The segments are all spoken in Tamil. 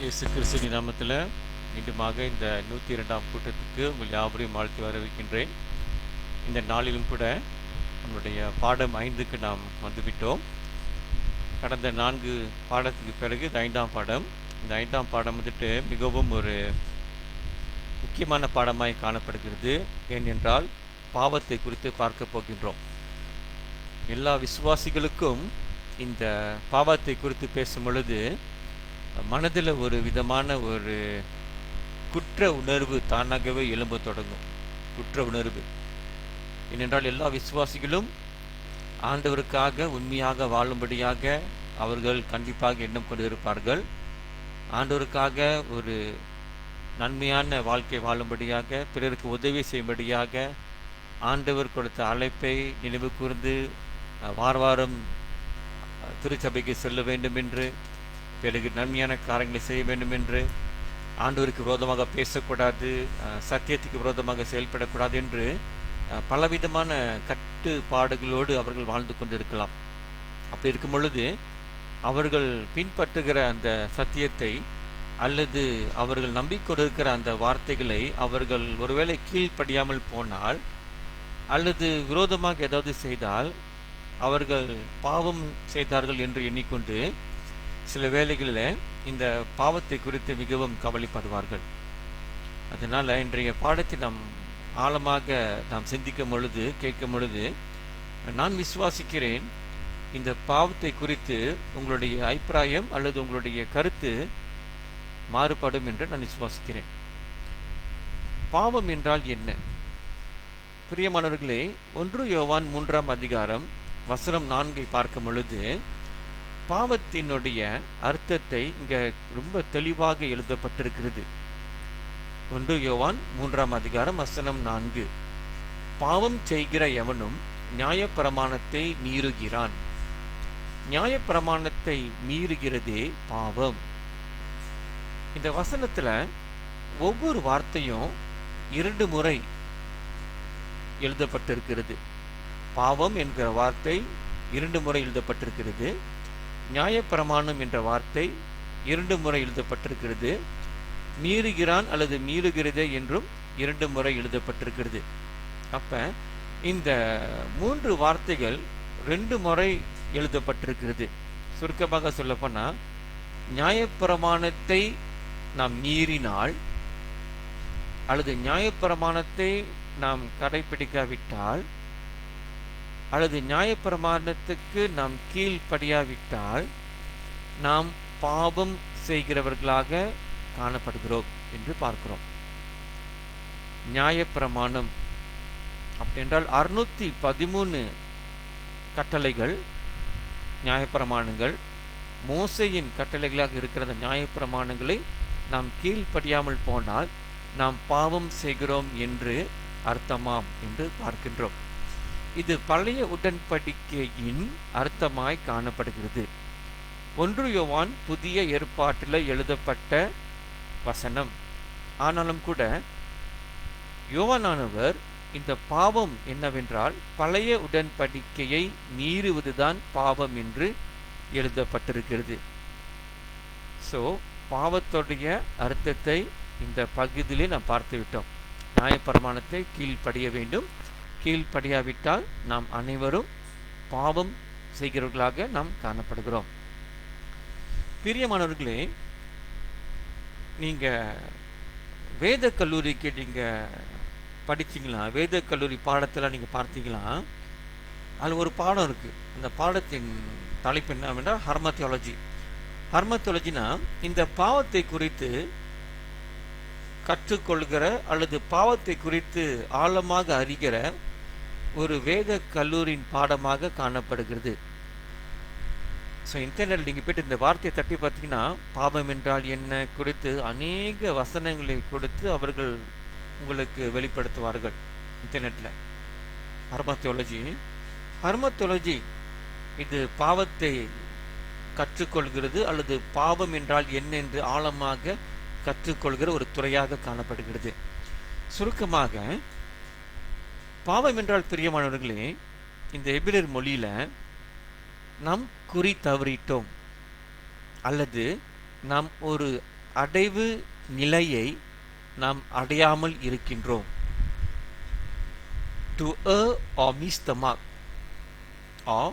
இயேசு கிறிஸ்துவின் நாமத்தில் மீண்டுமாக இந்த 102ஆம் கூட்டத்துக்கு உங்கள் யாவரையும் வாழ்த்தி வரவேற்கின்றேன். இந்த நாளிலும் கூட நம்முடைய பாடம் 5க்கு நாம் வந்துவிட்டோம். கடந்த 4 பாடத்துக்கு பிறகு இது 5ஆம் பாடம். இந்த 5ஆம் பாடம் மிகவும் ஒரு முக்கியமான பாடமாய் காணப்படுகிறது. ஏனென்றால் பாவத்தை குறித்து பார்க்க போகின்றோம். எல்லா விசுவாசிகளுக்கும் இந்த பாவத்தை குறித்து பேசும் பொழுது மனதில் ஒரு விதமான ஒரு குற்ற உணர்வு தானாகவே எழும்ப தொடங்கும். குற்ற உணர்வு ஏனென்றால் எல்லா விசுவாசிகளும் ஆண்டவருக்காக உண்மையாக வாழும்படியாக அவர்கள் கண்டிப்பாக எண்ணம் கொண்டு இருப்பார்கள். ஆண்டவருக்காக ஒரு நன்மையான வாழ்க்கை வாழும்படியாக, பிறருக்கு உதவி செய்யும்படியாக ஆண்டவர் கொடுத்த அழைப்பை நினைவு கூர்ந்து வாரம் திருச்சபைக்கு செல்ல வேண்டும் என்று, பிறகு நன்மையான காரியங்களை செய்ய வேண்டும் என்று, ஆண்டவருக்கு விரோதமாக பேசக்கூடாது, சத்தியத்துக்கு விரோதமாக செயல்படக்கூடாது என்று பலவிதமான கட்டுப்பாடுகளோடு அவர்கள் வாழ்ந்து கொண்டிருக்கலாம். அப்படி இருக்கும் பொழுது அவர்கள் பின்பற்றுகிற அந்த சத்தியத்தை அல்லது அவர்கள் நம்பிக்கொண்டிருக்கிற அந்த வார்த்தைகளை அவர்கள் ஒருவேளை கீழ்ப்படியாமல் போனால் அல்லது விரோதமாக ஏதாவது செய்தால் அவர்கள் பாவம் செய்தார்கள் என்று எண்ணிக்கொண்டு சில வேளைகளில் இந்த பாவத்தை குறித்து மிகவும் கவலைப்படுவார்கள். அதனால் இன்றைய பாடத்தை நாம் ஆழமாக நாம் சிந்திக்கும் பொழுது, கேட்கும் பொழுது, நான் விசுவாசிக்கிறேன் இந்த பாவத்தை குறித்து உங்களுடைய அபிப்பிராயம் அல்லது உங்களுடைய கருத்து மாறுபடும் என்று நான் விசுவாசிக்கிறேன். பாவம் என்றால் என்ன? பிரியமானவர்களே, 1 யோவான் 3ஆம் அதிகாரம் வசனம் 4 பார்க்கும் பொழுது பாவத்தினுடைய அர்த்தத்தை இங்க ரொம்ப தெளிவாக எழுதப்பட்டிருக்கிறது. 1 யோவான் 3ஆம் அதிகாரம் வசனம் 4, பாவம் செய்கிற எவனும் நியாயப்பிரமாணத்தை மீறுகிறான். நியாயப்பிரமாணத்தை மீறுகிறதே பாவம். இந்த வசனத்துல ஒவ்வொரு வார்த்தையும் 2 முறை எழுதப்பட்டிருக்கிறது. பாவம் என்கிற வார்த்தை 2 முறை எழுதப்பட்டிருக்கிறது. நியாயப்பிரமாணம் என்ற வார்த்தை 2 முறை எழுதப்பட்டிருக்கிறது. மீறுகிறான் அல்லது மீறுகிறதே என்றும் 2 முறை எழுதப்பட்டிருக்கிறது. அப்ப இந்த 3 வார்த்தைகள் 2 முறை எழுதப்பட்டிருக்கிறது. சுருக்கமாக சொல்லப்போனா, நியாயப்பிரமாணத்தை நாம் மீறினால் அல்லது நியாயப்பிரமாணத்தை நாம் கடைபிடிக்காவிட்டால் அல்லது நியாயப்பிரமாணத்துக்கு நாம் கீழ்ப்படியாவிட்டால் நாம் பாவம் செய்கிறவர்களாக காணப்படுகிறோம் என்று பார்க்கிறோம். நியாயப்பிரமாணம் அப்படின்றால் 613 கட்டளைகள், நியாயப்பிரமாணங்கள், மோசையின் கட்டளைகளாக இருக்கிற அந்த நியாயப்பிரமாணங்களை நாம் கீழ்ப்படியாமல் போனால் நாம் பாவம் செய்கிறோம் என்று அர்த்தமாம் என்று பார்க்கின்றோம். இது பழைய உடன்படிக்கையின் அர்த்தமாய் காணப்படுகிறது. 1 யோவான் புதிய ஏற்பாட்டில் எழுதப்பட்ட வசனம். ஆனாலும் கூட யோவானானவர் இந்த பாவம் என்னவென்றால் பழைய உடன்படிக்கையை மீறுவதுதான் பாவம் என்று எழுதப்பட்டிருக்கிறது. ஸோ பாவத்துடைய அர்த்தத்தை இந்த பகுதியிலே நாம் பார்த்து விட்டோம். நியாயப்பிரமாணத்தை கீழ்ப்படிய வேண்டும், கீழ்ப்படியாவிட்டால் நாம் அனைவரும் பாவம் செய்கிறவர்களாக நாம் காணப்படுகிறோம். பிரியமானவர்களே, நீங்க வேத கல்லூரிக்கு நீங்க படிச்சீங்களா? வேத கல்லூரி பாடத்தில் நீங்க பார்த்தீங்களா? அதில் ஒரு பாடம் இருக்கு. அந்த பாடத்தின் தலைப்பு என்னவென்றால் ஹர்மத்தியாலஜி. ஹர்மத்தியாலஜினா இந்த பாவத்தை குறித்து கற்றுக்கொள்கிற அல்லது பாவத்தை குறித்து ஆழமாக அறிகிற ஒரு வேத கல்லூரியின் பாடமாக காணப்படுகிறது. ஸோ இன்டர்நெட் நீங்கள் போய்ட்டு இந்த வார்த்தையை தட்டி பார்த்தீங்கன்னா பாவம் என்றால் என்ன குறித்து அநேக வசனங்களை கொடுத்து அவர்கள் உங்களுக்கு வெளிப்படுத்துவார்கள் இன்டர்நெட்டில். ஹர்மத்தியாலஜி இது பாவத்தை கற்றுக்கொள்கிறது அல்லது பாவம் என்றால் என்ன என்று ஆழமாக கற்றுக்கொள்கிற ஒரு துறையாக காணப்படுகிறது. சுருக்கமாக பாவம் என்றால், பிரியமானவர்களே, இந்த எபிரேயர் மொழியில நாம் குறி தவறிட்டோம் அல்லது நாம் ஒரு அடைவு நிலையை நாம் அடையாமல் இருக்கின்றோம். To err or miss the mark, or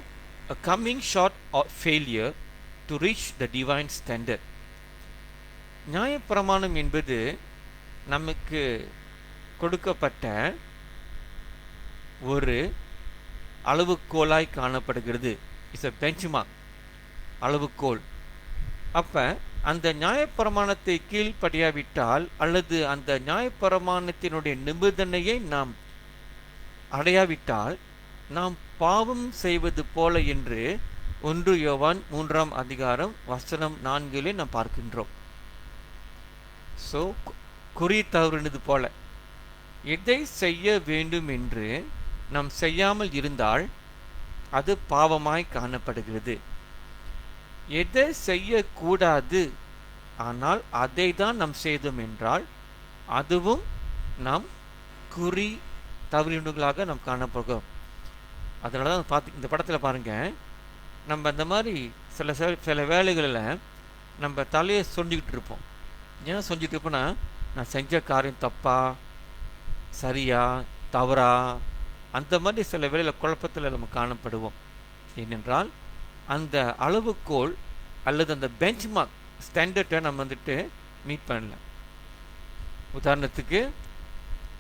a coming short of failure to reach the divine standard. நியாயப்பிரமாணம் என்பது நமக்கு கொடுக்கப்பட்ட ஒரு அளவுகோலாய் காணப்படுகிறது. இட்ஸ் a benchmark, அளவுகோல். அப்போ அந்த நியாயப்பிரமாணத்தை கீழ்ப்படியாவிட்டால் அல்லது அந்த நியாயப்பிரமாணத்தினுடைய நிபந்தனையை நாம் அடையாவிட்டால் நாம் பாவம் செய்வது போல என்று 1 யோவான் 3ஆம் அதிகாரம் வசனம் 4 நாம் பார்க்கின்றோம். ஸோ குறி தவறினது போல எதை செய்ய வேண்டும் என்று நாம் செய்யாமல் இருந்தால் அது பாவமாய் காணப்படுகிறது. எதை செய்யக்கூடாது ஆனால் அதை தான் நாம் செய்தோம் என்றால் அதுவும் நாம் குறி தவறினர்களாக நாம் காணப்போகிறோம். அதனால தான் பார்த்து இந்த படத்தில் பாருங்கள், நம்ம இந்த மாதிரி சில வேலைகளில் நம்ம தலையை சொஞ்சிக்கிட்டு இருப்போம். ஏன் சொஞ்சிட்டு இருப்போம்னா, நான் செஞ்ச காரியம் தப்பா சரியா தவறா அந்த மாதிரி சில வேலையில் குழப்பத்தில் நம்ம காணப்படுவோம். ஏனென்றால் அந்த அளவுகோல் அல்லது அந்த பெஞ்ச்மார்க் ஸ்டாண்டர்டை நம்ம மீட் பண்ணல. உதாரணத்துக்கு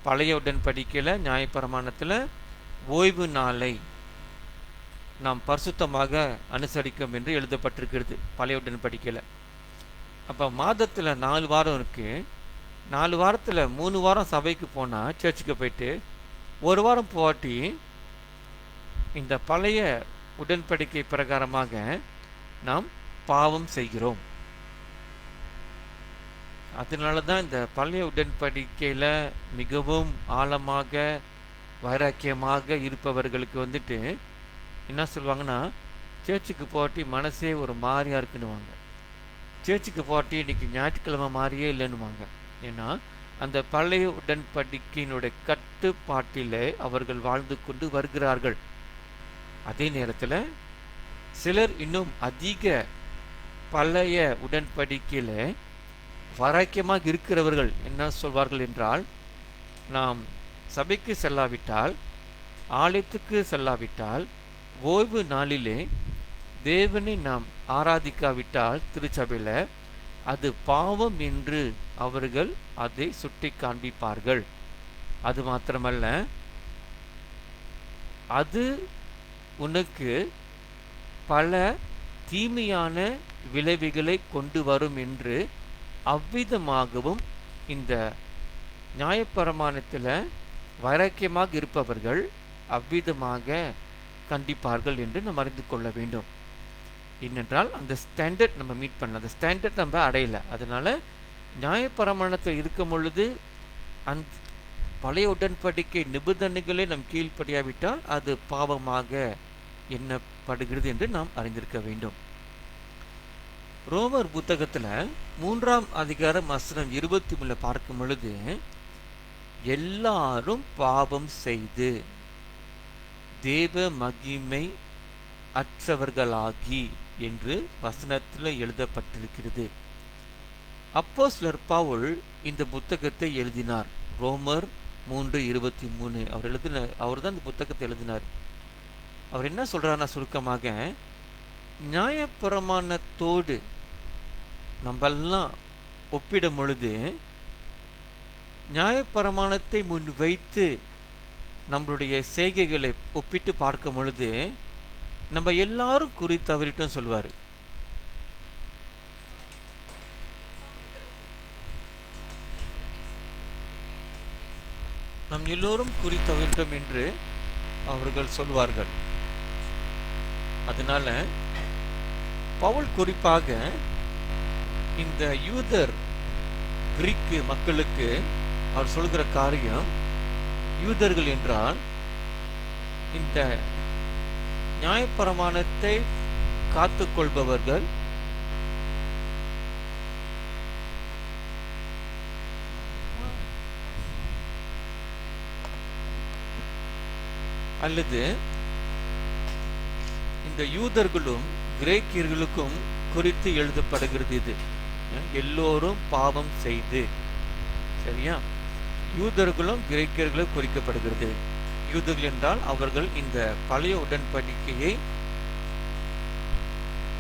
பழைய உடன்படிக்கையில் நியாயப்பிரமாணத்தில் ஓய்வு நாளை நாம் பரிசுத்தமாக அனுசரிக்கும் என்று எழுதப்பட்டிருக்கிறது பழைய உடன்படிக்கையில். அப்போ மாதத்தில் 4 வாரம் இருக்குது. 4 வாரத்தில் 3 வாரம் சபைக்கு போனால் சர்ச்சுக்கு போயிட்டு 1 வாரம் போட்டி இந்த பழைய உடன்படிக்கை பிரகாரமாக நாம் பாவம் செய்கிறோம். அதனால தான் இந்த பழைய உடன்படிக்கையில் மிகவும் ஆழமாக வைராக்கியமாக இருப்பவர்களுக்கு என்ன சொல்லுவாங்கன்னா, சர்ச்சுக்கு போட்டி மனசே ஒரு மாதிரியாக இருக்குன்னுவாங்க. சர்ச்சுக்கு போட்டி இன்னைக்கு ஞாயிற்றுக்கிழமை மாதிரியே இல்லைன்னுவாங்க. ஏன்னா அந்த பழைய உடன்படிக்கையினுடைய கட்டுப்பாட்டில் அவர்கள் வாழ்ந்து கொண்டு வருகிறார்கள். அதே நேரத்தில் சிலர் இன்னும் அதிக பழைய உடன்படிக்கையில் வைராக்கியமாக இருக்கிறவர்கள் என்ன சொல்வார்கள் என்றால், நாம் சபைக்கு செல்லாவிட்டால் ஆலயத்துக்கு செல்லாவிட்டால் ஓய்வு நாளிலே தேவனை நாம் ஆராதிக்காவிட்டால் திருச்சபையில் அது பாவம் என்று அவர்கள் அதை சுட்டி காண்பிப்பார்கள். அது மாத்திரமல்ல, அது உனக்கு பல தீமையான விளைவுகளை கொண்டு வரும் என்று அவ்விதமாகவும் இந்த நியாயப்பிரமாணத்தில் வைராக்கியமாக இருப்பவர்கள் அவ்விதமாக கண்டிப்பார்கள் என்று நாம் அறிந்து கொள்ள வேண்டும். ஏனென்றால் அந்த ஸ்டாண்டர்ட் நம்ம மீட் பண்ணல, அந்த ஸ்டாண்டர்ட் நம்ம அடையலை. அதனால் நியாயப்பிரமாணத்தில் இருக்கும் பொழுது அந்த பழைய உடன்படிக்கை நிபந்தனைகளை நம் கீழ்ப்படியாவிட்டால் அது பாவமாக எண்ணப்படுகிறது என்று நாம் அறிந்திருக்க வேண்டும். ரோமர் புத்தகத்தில் 3ஆம் அதிகாரம் வசனம் 23 பார்க்கும் பொழுது, எல்லாரும் பாவம் செய்து தேவ மகிமை அற்றவர்களாகி என்று வசனத்தில் எழுதப்பட்டிருக்கிறது. அப்போஸ்தலர் பவுல் இந்த புத்தகத்தை எழுதினார். ரோமர் 3:23 அவர் தான் இந்த புத்தகத்தை எழுதினார். அவர் என்ன சொல்றாருன்னா, சுருக்கமாக நியாயப்பிரமாணத்தோடு நம்மெல்லாம் ஒப்பிடும் பொழுது நியாயப்பிரமாணத்தை முன் வைத்து நம்மளுடைய செய்கைகளை ஒப்பிட்டு பார்க்கும் பொழுது நம்ம எல்லாரும் குறி தவறிட்டோம் சொல்வார். நம் எல்லோரும் குறி தவறிட்டோம் என்று அவர்கள் சொல்வார்கள். அதனால பவுல் குறிப்பாக இந்த யூதர் கிரீக்கு மக்களுக்கு அவர் சொல்கிற காரியம், யூதர்கள் என்றால் இந்த நியாயப்பிரமாணத்தை காத்துக்கொள்பவர்கள், அல்லது இந்த யூதர்களும் கிரேக்கியர்களுக்கும் குறித்து எழுதப்படுகிறது. இது எல்லோரும் பாவம் செய்து. சரியா? யூதர்களும் கிரேக்கர்களும் குறிக்கப்படுகிறது. யூதர்கள் என்றால் அவர்கள் இந்த பழைய உடன்படிக்கையை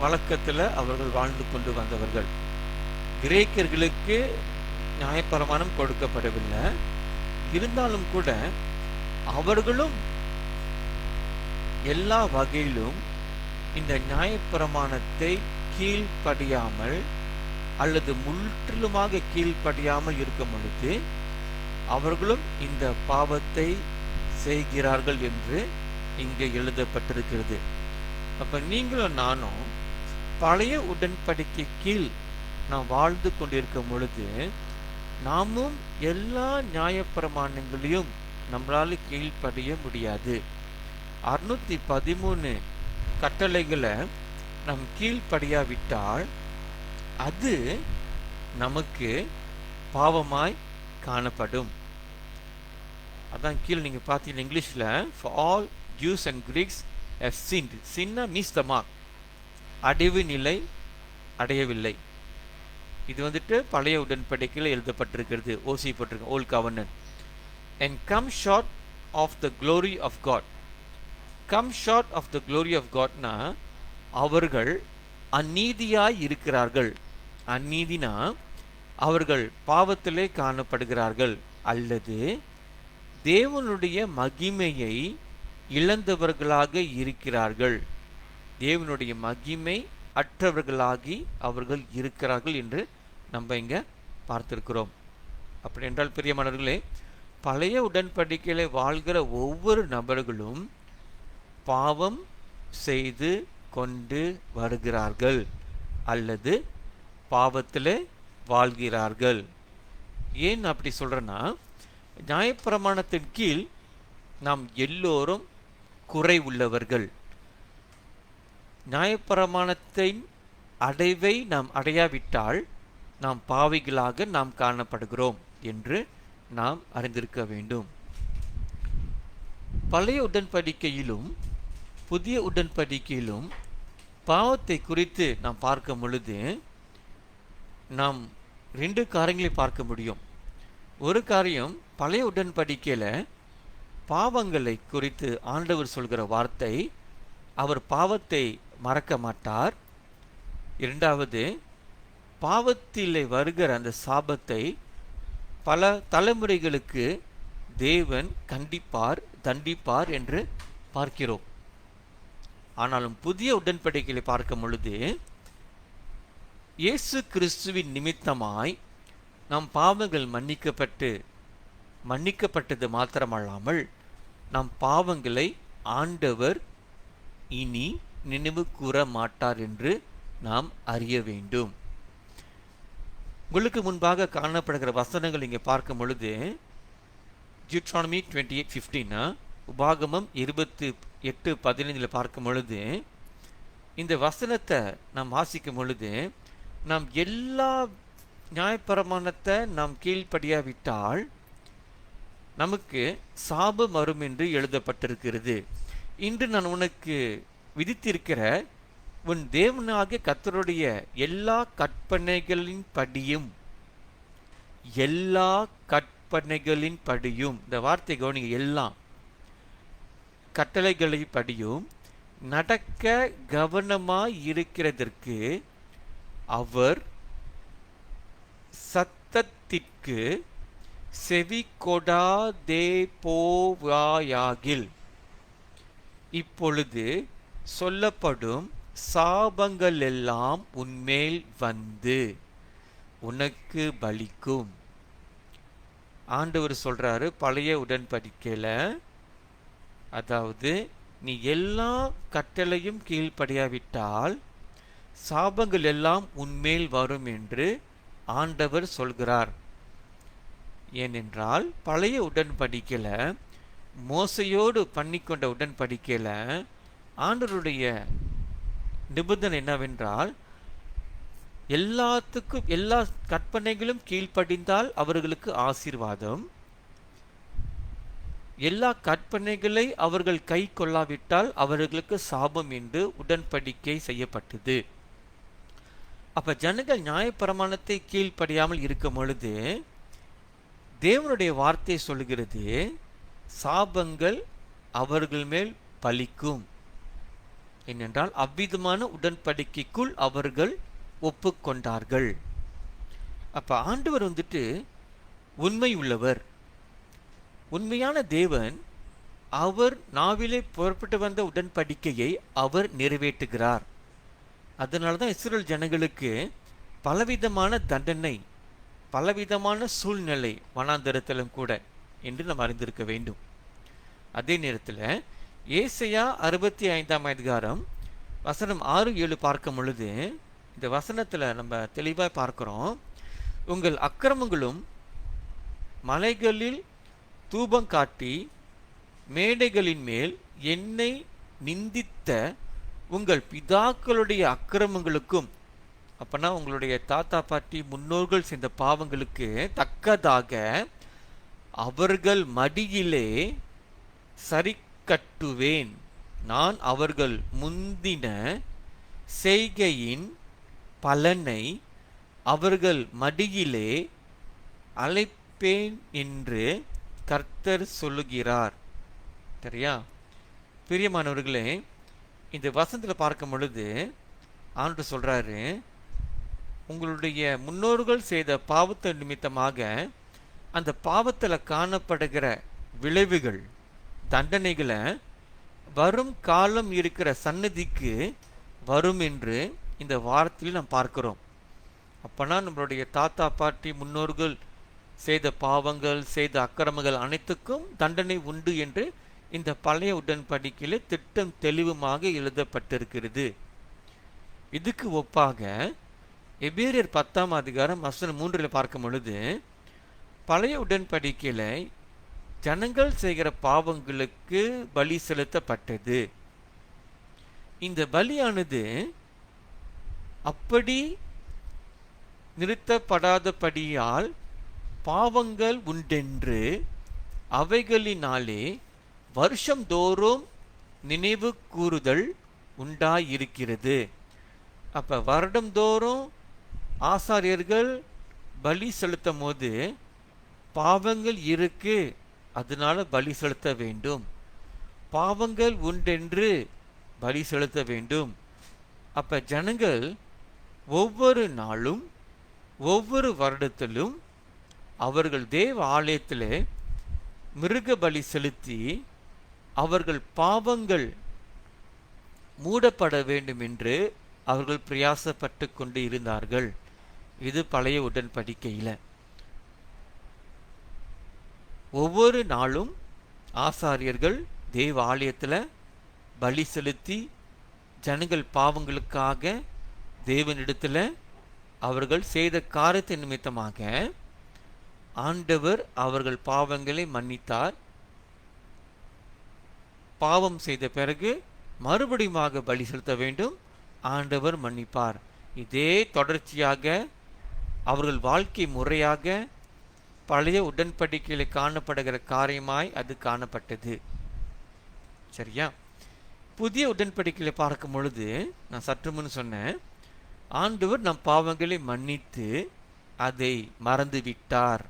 வழக்கத்தில் அவர்கள் வாழ்ந்து கொண்டு வந்தவர்கள். கிரேக்கர்களுக்கு நியாயப்பிரமாணம் கொடுக்கப்படவில்லை. இருந்தாலும் கூட அவர்களும் எல்லா வகையிலும் இந்த நியாயப்பிரமாணத்தை கீழ்ப்படியாமல் அல்லது முற்றிலுமாக கீழ்ப்படியாமல் இருக்கும் பொழுது அவர்களும் இந்த பாவத்தை செய்கிறார்கள் என்று இங்கே எழுதப்பட்டிருக்கிறது. அப்ப நீங்களும் நானும் பழைய உடன்படிக்கை கீழ் நாம் வாழ்ந்து கொண்டிருக்கும் பொழுது நாமும் எல்லா நியாயப்பிரமாணங்களையும் நம்மளால கீழ்ப்படிய முடியாது. 613 கட்டளைகளை நாம் கீழ்ப்படியாவிட்டால் அது நமக்கு பாவமாய் காணப்படும். அதான் கீழே நீங்க பார்த்தீங்கன்னா இங்கிலீஷ்ல for all Jews and Greeks have sinned. சின்ன மீஸ் த மார்க், அடைவு நிலை அடையவில்லை. இது வந்துட்டு பழைய உடன்படிக்கையில் எழுதப்பட்டிருக்கிறது. ஓசி போட்டிருக்கு, old covenant. and come short of the glory of God. come short of the glory of Godனா அவர்கள் அநீதியாய் இருக்கிறார்கள். அநீதினா அவர்கள் பாவத்திலே காணப்படுகிறார்கள் அல்லது தேவனுடைய மகிமையை இழந்தவர்களாக இருக்கிறார்கள். தேவனுடைய மகிமை அற்றவர்களாகி அவர்கள் இருக்கிறார்கள் என்று நம்ம இங்க பார்த்திருக்கிறோம். அப்படி என்றால் பிரியமானவர்களே, பழைய உடன்படிக்கையிலே வாழ்கிற ஒவ்வொரு நபர்களும் பாவம் செய்து கொண்டு வருகிறார்கள் அல்லது பாவத்திலே வாழ்கிறார்கள். ஏன் அப்படி சொல்றேன்னா, நியாயப்பிரமாணத்தின் கீழ் நாம் எல்லோரும் குறை உள்ளவர்கள். நியாயப்பிரமாணத்தின் அடைவை நாம் அடையாவிட்டால் நாம் பாவிகளாக நாம் காணப்படுகிறோம் என்று நாம் அறிந்திருக்க வேண்டும். பழைய உடன்படிக்கையிலும் புதிய உடன்படிக்கையிலும் பாவத்தை குறித்து நாம் பார்க்கும் பொழுது நாம் 2 காரியங்களை பார்க்க முடியும். ஒரு காரியம், பழைய உடன்படிக்கையில பாவங்களை குறித்து ஆண்டவர் சொல்கிற வார்த்தை, அவர் பாவத்தை மறக்க மாட்டார். இரண்டாவது, பாவத்திலே வருகிற அந்த சாபத்தை பல தலைமுறைகளுக்கு தேவன் கண்டிப்பார், தண்டிப்பார் என்று பார்க்கிறோம். ஆனாலும் புதிய உடன்படிக்கையை பார்க்கும் பொழுது இயேசு கிறிஸ்துவின் நிமித்தமாய் நம் பாவங்கள் மன்னிக்கப்பட்டது மாத்திரமல்லாமல் நம் பாவங்களை ஆண்டவர் இனி நினைவு கூற மாட்டார் என்று நாம் அறிய வேண்டும். உங்களுக்கு முன்பாக காணப்படுகிற வசனங்கள் இங்கே பார்க்கும் பொழுது Deuteronomy 28:15, உபாகமம் 28:15 பார்க்கும் பொழுது இந்த வசனத்தை நாம் வாசிக்கும் பொழுது நாம் எல்லா நியாயப்பிரமாணத்தை நாம் கீழ்ப்படியாவிட்டால் நமக்கு சாபம் வரும் என்று எழுதப்பட்டிருக்கிறது. இன்று நான் உனக்கு விதித்திருக்கிற உன் தேவனாகிய கர்த்தருடைய எல்லா கற்பனைகளின் படியும், இந்த வார்த்தை கவனிங்க, எல்லா கட்டளைகளை படியும் நடக்க கவனமாய் இருக்கிறதற்கு அவர் சத்தத்திற்கு செவி கொடாதே போவாயாகில் இப்பொழுது சொல்லப்படும் சாபங்கள் எல்லாம் உன்மேல் வந்து உனக்கு பலிக்கும். ஆண்டவர் சொல்றாரு பழைய உடன்படிக்கையில, அதாவது நீ எல்லா கட்டளையும் கீழ்ப்படியாவிட்டால் சாபங்கள் எல்லாம் உன்மேல் வரும் என்று ஆண்டவர் சொல்கிறார். ஏனென்றால் பழைய உடன்படிக்கையில, மோசையோடு பண்ணிக்கொண்ட உடன்படிக்கையில ஆண்டவருடைய நிபந்தனை என்னவென்றால், எல்லா கற்பனைகளும் கீழ்ப்படிந்தால் அவர்களுக்கு ஆசீர்வாதம், எல்லா கற்பனைகளை அவர்கள் கை கொள்ளாவிட்டால் அவர்களுக்கு சாபம் என்று உடன்படிக்கை செய்யப்பட்டது. அப்ப ஜனங்கள் நியாயப்பிரமாணத்தை கீழ்ப்படியாமல் இருக்கும் பொழுது தேவனுடைய வார்த்தை சொல்லுகிறது, சாபங்கள் அவர்கள் மேல் பலிக்கும். ஏனென்றால் அவ்விதமான உடன்படிக்கைக்குள் அவர்கள் ஒப்புக்கொண்டார்கள். அப்ப ஆண்டவர் உண்மை உள்ளவர், உண்மையான தேவன். அவர் நாவிலே புறப்பட்டு வந்த உடன்படிக்கையை அவர் நிறைவேற்றுகிறார். அதனால்தான் இஸ்ரேல் ஜனங்களுக்கு பலவிதமான தண்டனை, பலவிதமான சூழ்நிலை வனாந்தரத்திலும் கூட என்று நாம் அறிந்திருக்க வேண்டும். அதே நேரத்தில் ஏசாயா 65ஆம் அதிகாரம் வசனம் 6-7 பார்க்கும் பொழுது இந்த வசனத்தில் நம்ம தெளிவாக பார்க்கிறோம். உங்கள் அக்கிரமங்களும் மலைகளில் தூபம் காட்டி மேடைகளின் மேல் என்னை நிந்தித்த உங்கள் பிதாக்களுடைய அக்கிரமங்களுக்கும், அப்பனா உங்களுடைய தாத்தா பாட்டி முன்னோர்கள் செய்த பாவங்களுக்கு தக்கதாக அவர்கள் மடியிலே சரி கட்டுவேன். நான் அவர்கள் முந்தின செய்கையின் பலனை அவர்கள் மடியிலே அழைப்பேன் என்று கர்த்தர் சொல்லுகிறார். சரியா? பிரியமானவர்களே, இந்த வசனத்தில் பார்க்கும் பொழுது ஆண்டவர் சொல்றாரு, உங்களுடைய முன்னோர்கள் செய்த பாவத்தை நிமித்தமாக அந்த பாவத்தில் காணப்படுகிற விளைவுகள், தண்டனைகளை வரும் காலம் இருக்கிற சன்னதிக்கு வரும் என்று இந்த வார்த்தையில் நாம் பார்க்கிறோம். அப்பனா நம்மளுடைய தாத்தா பாட்டி முன்னோர்கள் செய்த பாவங்கள், செய்த அக்கிரமங்கள் அனைத்துக்கும் தண்டனை உண்டு என்று இந்த பழைய உடன்படிக்கையில் திட்டம் தெளிவுமாக எழுதப்பட்டிருக்கிறது. இதுக்கு ஒப்பாக எபிரேயர் 10ஆம் அதிகாரம் வசனம் 3 பார்க்கும் பொழுது பழைய உடன்படிக்கையில ஜனங்கள் செய்கிற பாவங்களுக்கு பலி செலுத்தப்பட்டது. இந்த பலியானது அப்படி நிறுத்தப்படாதபடியால் பாவங்கள் உண்டென்று அவைகளினாலே வருஷந்தோறும் நினைவு கூறுதல் உண்டாயிருக்கிறது. அப்ப வருடந்தோறும் ஆசாரியர்கள் பலி செலுத்தும் போது பாவங்கள் இருக்கு, அதனால பலி செலுத்த வேண்டும். பாவங்கள் உண்டென்று பலி செலுத்த வேண்டும். அப்ப ஜனங்கள் ஒவ்வொரு நாளும் ஒவ்வொரு வருடத்திலும் அவர்கள் தேவ ஆலயத்திலே மிருக பலி செலுத்தி அவர்கள் பாவங்கள் மூடப்பட வேண்டும் என்று அவர்கள் பிரயாசப்பட்டு கொண்டு இருந்தார்கள். இது பழைய உடன்படிக்கையில் ஒவ்வொரு நாளும் ஆசாரியர்கள் தேவ ஆலயத்தில் பலி செலுத்தி ஜனங்கள் பாவங்களுக்காக தேவனிடத்தில் அவர்கள் செய்த காரியத்தின் நிமித்தமாக ஆண்டவர் அவர்கள் பாவங்களை மன்னித்தார். பாவம் செய்த பிறகு மறுபடியும் பலி செலுத்த வேண்டும், ஆண்டவர் மன்னிப்பார். இதே தொடர்ச்சியாக அவர்கள் வாழ்க்கை முறையாக பழைய உடன்படிக்கையில் காணப்படுகிற காரியமாய் அது காணப்பட்டது. சரியா? புதிய உடன்படிக்கையில் பார்க்கும் பொழுது நான் சற்று முன் சொன்னேன், ஆண்டவர் நம் பாவங்களை மன்னித்து அதை மறந்து விட்டார்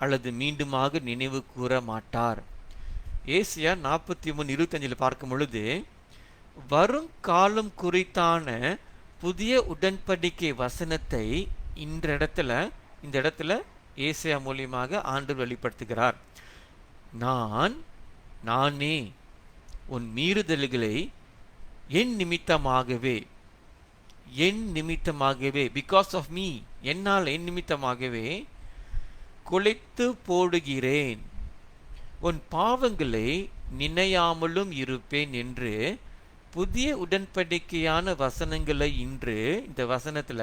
அல்லது மீண்டுமாக நினைவு கூற மாட்டார். ஏசாயா 43:25 பார்க்கும் பொழுது வரும் காலம் குறித்தான புதிய உடன்படிக்கை வசனத்தை இந்த இடத்துல ஏசாயா மூலியமாக ஆண்டவர் வெளிப்படுத்துகிறார். நானே உன் மீறுதல்களை என் நிமித்தமாகவே பிகாஸ் ஆஃப் மீ, என் நிமித்தமாகவே குலைத்து போடுகிறேன், உன் பாவங்களை நினையாமலும் இருப்பேன் என்று புதிய உடன்படிக்கையான வசனங்களை இன்று இந்த வசனத்துல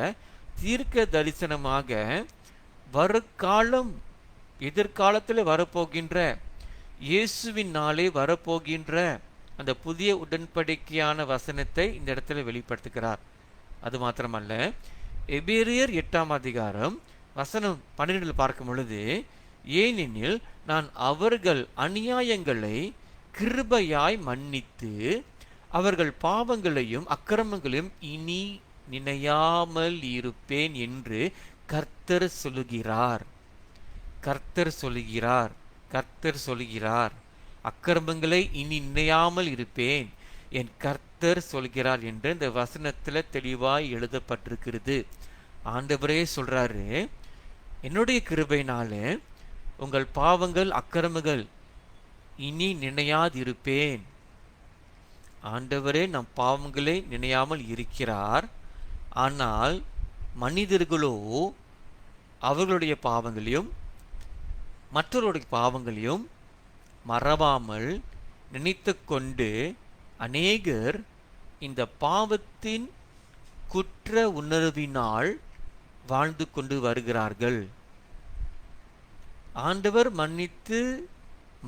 தீர்க்க தரிசனமாக வருக்காலம், எதிர்காலத்தில் வரப்போகின்ற இயேசுவின் நாளே வரப்போகின்ற அந்த புதிய உடன்படிக்கையான வசனத்தை இந்த இடத்துல வெளிப்படுத்துகிறார். அது மாத்திரமல்ல, எபிரேயர் 8ஆம் அதிகாரம் வசனம் 12 பார்க்கும் பொழுது, ஏனெனில் நான் அவர்கள் அநியாயங்களை கிருபையாய் மன்னித்து அவர்கள் பாவங்களையும் அக்கிரமங்களையும் இனி நினையாமல் இருப்பேன் என்று கர்த்தர் சொல்லுகிறார். கர்த்தர் சொல்லுகிறார். கர்த்தர் சொல்லுகிறார். அக்கிரமங்களை இனி நினையாமல் இருப்பேன், என் கர்த்தர் சொல்கிறார் என்று இந்த வசனத்துல தெளிவாய் எழுதப்பட்டிருக்கிறது. ஆண்டவரே சொல்றாரு, என்னுடைய கிருபையினால உங்கள் பாவங்கள் அக்கிரமங்கள் இனி நினையாதிருப்பேன். ஆண்டவரே நம் பாவங்களை நினையாமல் இருக்கிறார். ஆனால் மனிதர்களோ அவர்களுடைய பாவங்களையும் மற்றவருடைய பாவங்களையும் மறவாமல் நினைத்து கொண்டு அநேகர் இந்த பாவத்தின் குற்ற உணர்வினால் வாழ்ந்து கொண்டு வருகிறார்கள். ஆண்டவர் மன்னித்து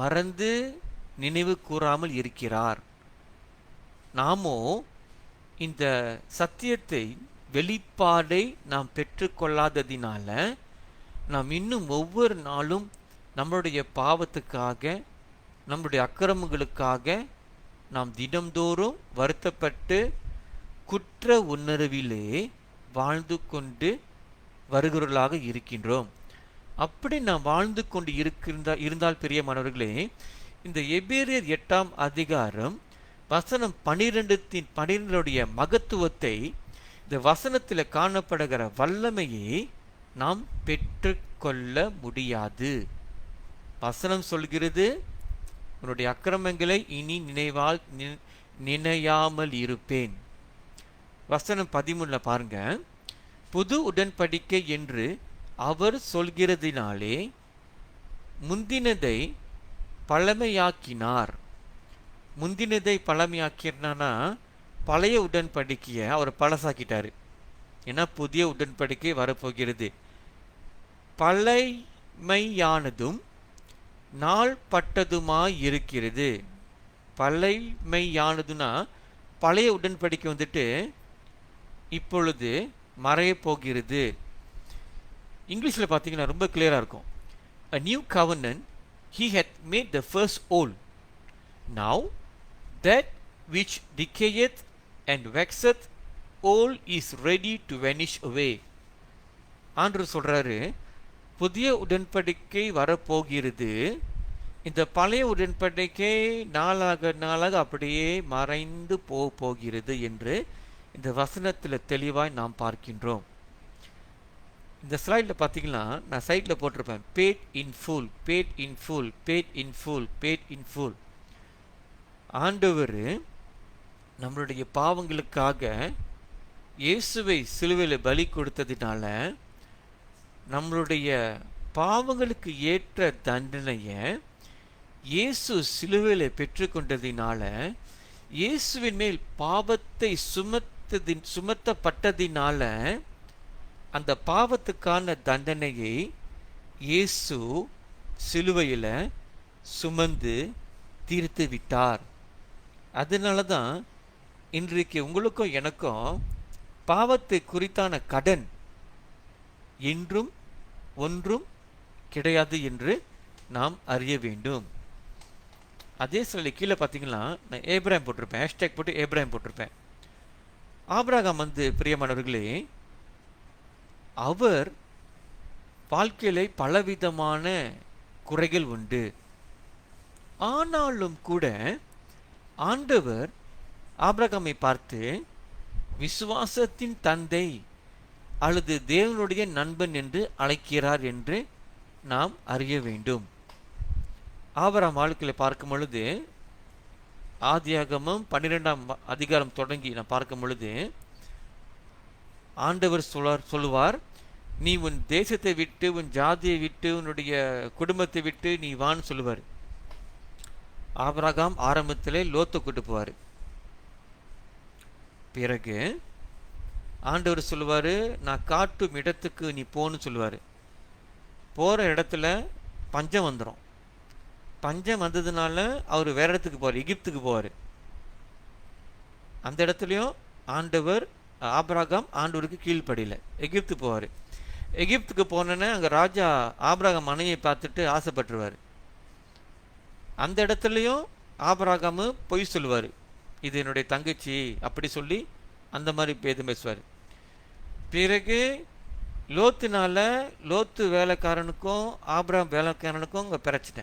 மறந்து நினைவு கூறாமல் இருக்கிறார். நாமோ இந்த சத்தியத்தை வெளிப்பாடை நாம் பெற்றுக்கொள்ளாததினால நாம் இன்னும் ஒவ்வொரு நாளும் நம்முடைய பாவத்துக்காக நம்முடைய அக்கிரமங்களுக்காக நாம் தினம்தோறும் வருத்தப்பட்டு குற்ற உணர்விலே வாழ்ந்து கொண்டு வருகிறவர்களாக இருக்கின்றோம். அப்படி நாம் வாழ்ந்து கொண்டு இருந்தால் பிரியமானவர்களே, இந்த எபிரேயர் 8ஆம் அதிகாரம் வசனம் 12 மகத்துவத்தை, இந்த வசனத்தில் காணப்படுகிற வல்லமையை நாம் பெற்றுக்கொள்ள முடியாது. வசனம் சொல்கிறது, உன்னுடைய அக்கிரமங்களை இனி நினையாமல் இருப்பேன். வசனம் 13 பாருங்க, புது உடன்படிக்கை என்று அவர் சொல்கிறதினாலே முந்தினதை பழமையாக்கினார். முந்தினதை பழமையாக்கினானா பழைய உடன்படிக்கையை அவர் பழசாக்கிட்டாரு. ஏன்னா புதிய உடன்படிக்கை வரப்போகிறது. பழைமையானதும் நாள்பட்டதுமாய் இருக்கிறது. பழைமையானதுன்னா பழைய உடன்படிக்கை வந்துட்டு இப்பொழுது மறைய போகிறது. இங்கிலீஷில் பார்த்தீங்கன்னா ரொம்ப கிளியராக இருக்கும். A new covenant he hath made the first old. Now that which decayeth and waxeth old is ready to vanish away. ஆண்டவர் சொல்றாரு, புதிய உடன்படிக்கை வரப்போகிறது. இந்த பழைய உடன்படிக்கை நாளாக நாளாக அப்படியே மறைந்து போகிறது என்று இந்த வசனத்தில் தெளிவாய் நாம் பார்க்கின்றோம். இந்த ஸ்லைடில் பார்த்தீங்கன்னா நான் சைட்டில் போட்டிருப்பேன், paid in full, paid in full, paid in full, paid in full. ஆண்டவர் நம்மளுடைய பாவங்களுக்காக இயேசுவை சிலுவையில் பலி கொடுத்ததினால நம்மளுடைய பாவங்களுக்கு ஏற்ற தண்டனையை இயேசு சிலுவையில் பெற்றுக்கொண்டதினால இயேசுவின் மேல் பாவத்தை சுமத்தப்பட்டதினால அந்த பாவத்துக்கான தண்டனையை இயேசு சிலுவையில் சுமந்து தீர்த்து விட்டார். அதனால தான் இன்றைக்கு உங்களுக்கும் எனக்கும் பாவத்தை குறித்தான கடன் என்றும் ஒன்றும் கிடையாது என்று நாம் அறிய வேண்டும். அதே சில கீழே பார்த்தீங்கன்னா நான் ஏப்ராம் போட்டிருப்பேன், ஹேஷ்டேக் போட்டு ஏப்ராம் போட்டிருப்பேன். ஆபிரகாம் பிரியமானவர்களே, அவர் வாழ்க்கையில பலவிதமான குறைகள் உண்டு. ஆனாலும் கூட ஆண்டவர் ஆபிரகாமை பார்த்து விசுவாசத்தின் தந்தை அல்லது தேவனுடைய நண்பன் என்று அழைக்கிறார் என்று நாம் அறிய வேண்டும். ஆபிரகாம் வாழ்க்கையில பார்க்கும் பொழுது ஆதியாகமம் 12ஆம் அதிகாரம் தொடங்கி நான் பார்க்கும் பொழுது ஆண்டவர் சொல்லுவார், நீ உன் தேசத்தை விட்டு உன் ஜாதியை விட்டு உன்னுடைய குடும்பத்தை விட்டு நீ வான்னு சொல்லுவார். ஆபிரகாம் ஆரம்பத்திலே லோத்தை கூட்டு போவார். பிறகு ஆண்டவர் சொல்லுவார், நான் காட்டும் இடத்துக்கு நீ போன்னு சொல்லுவார். போகிற இடத்துல பஞ்சம் வந்துடும். பஞ்சம் வந்ததுனால அவர் வேற இடத்துக்கு போவார், எகிப்துக்கு போவார். அந்த இடத்துலையும் ஆபிரகாம் ஆண்டவருக்கு கீழ்ப்படியில எகிப்து போவார். எகிப்துக்கு போனோன்னே அங்கே ராஜா ஆபிரகாம் மனைவியை பார்த்துட்டு ஆசைப்பட்டுருவார். அந்த இடத்துலையும் ஆபிரகாம் பொய் சொல்லுவார், இது என்னுடைய தங்கச்சி அப்படி சொல்லி அந்த மாதிரி பேதம் பேசுவார். பிறகு லோத்துனால லோத்து வேலைக்காரனுக்கும் ஆபிரகாம் வேலைக்காரனுக்கும் அங்கே பிரச்சனை.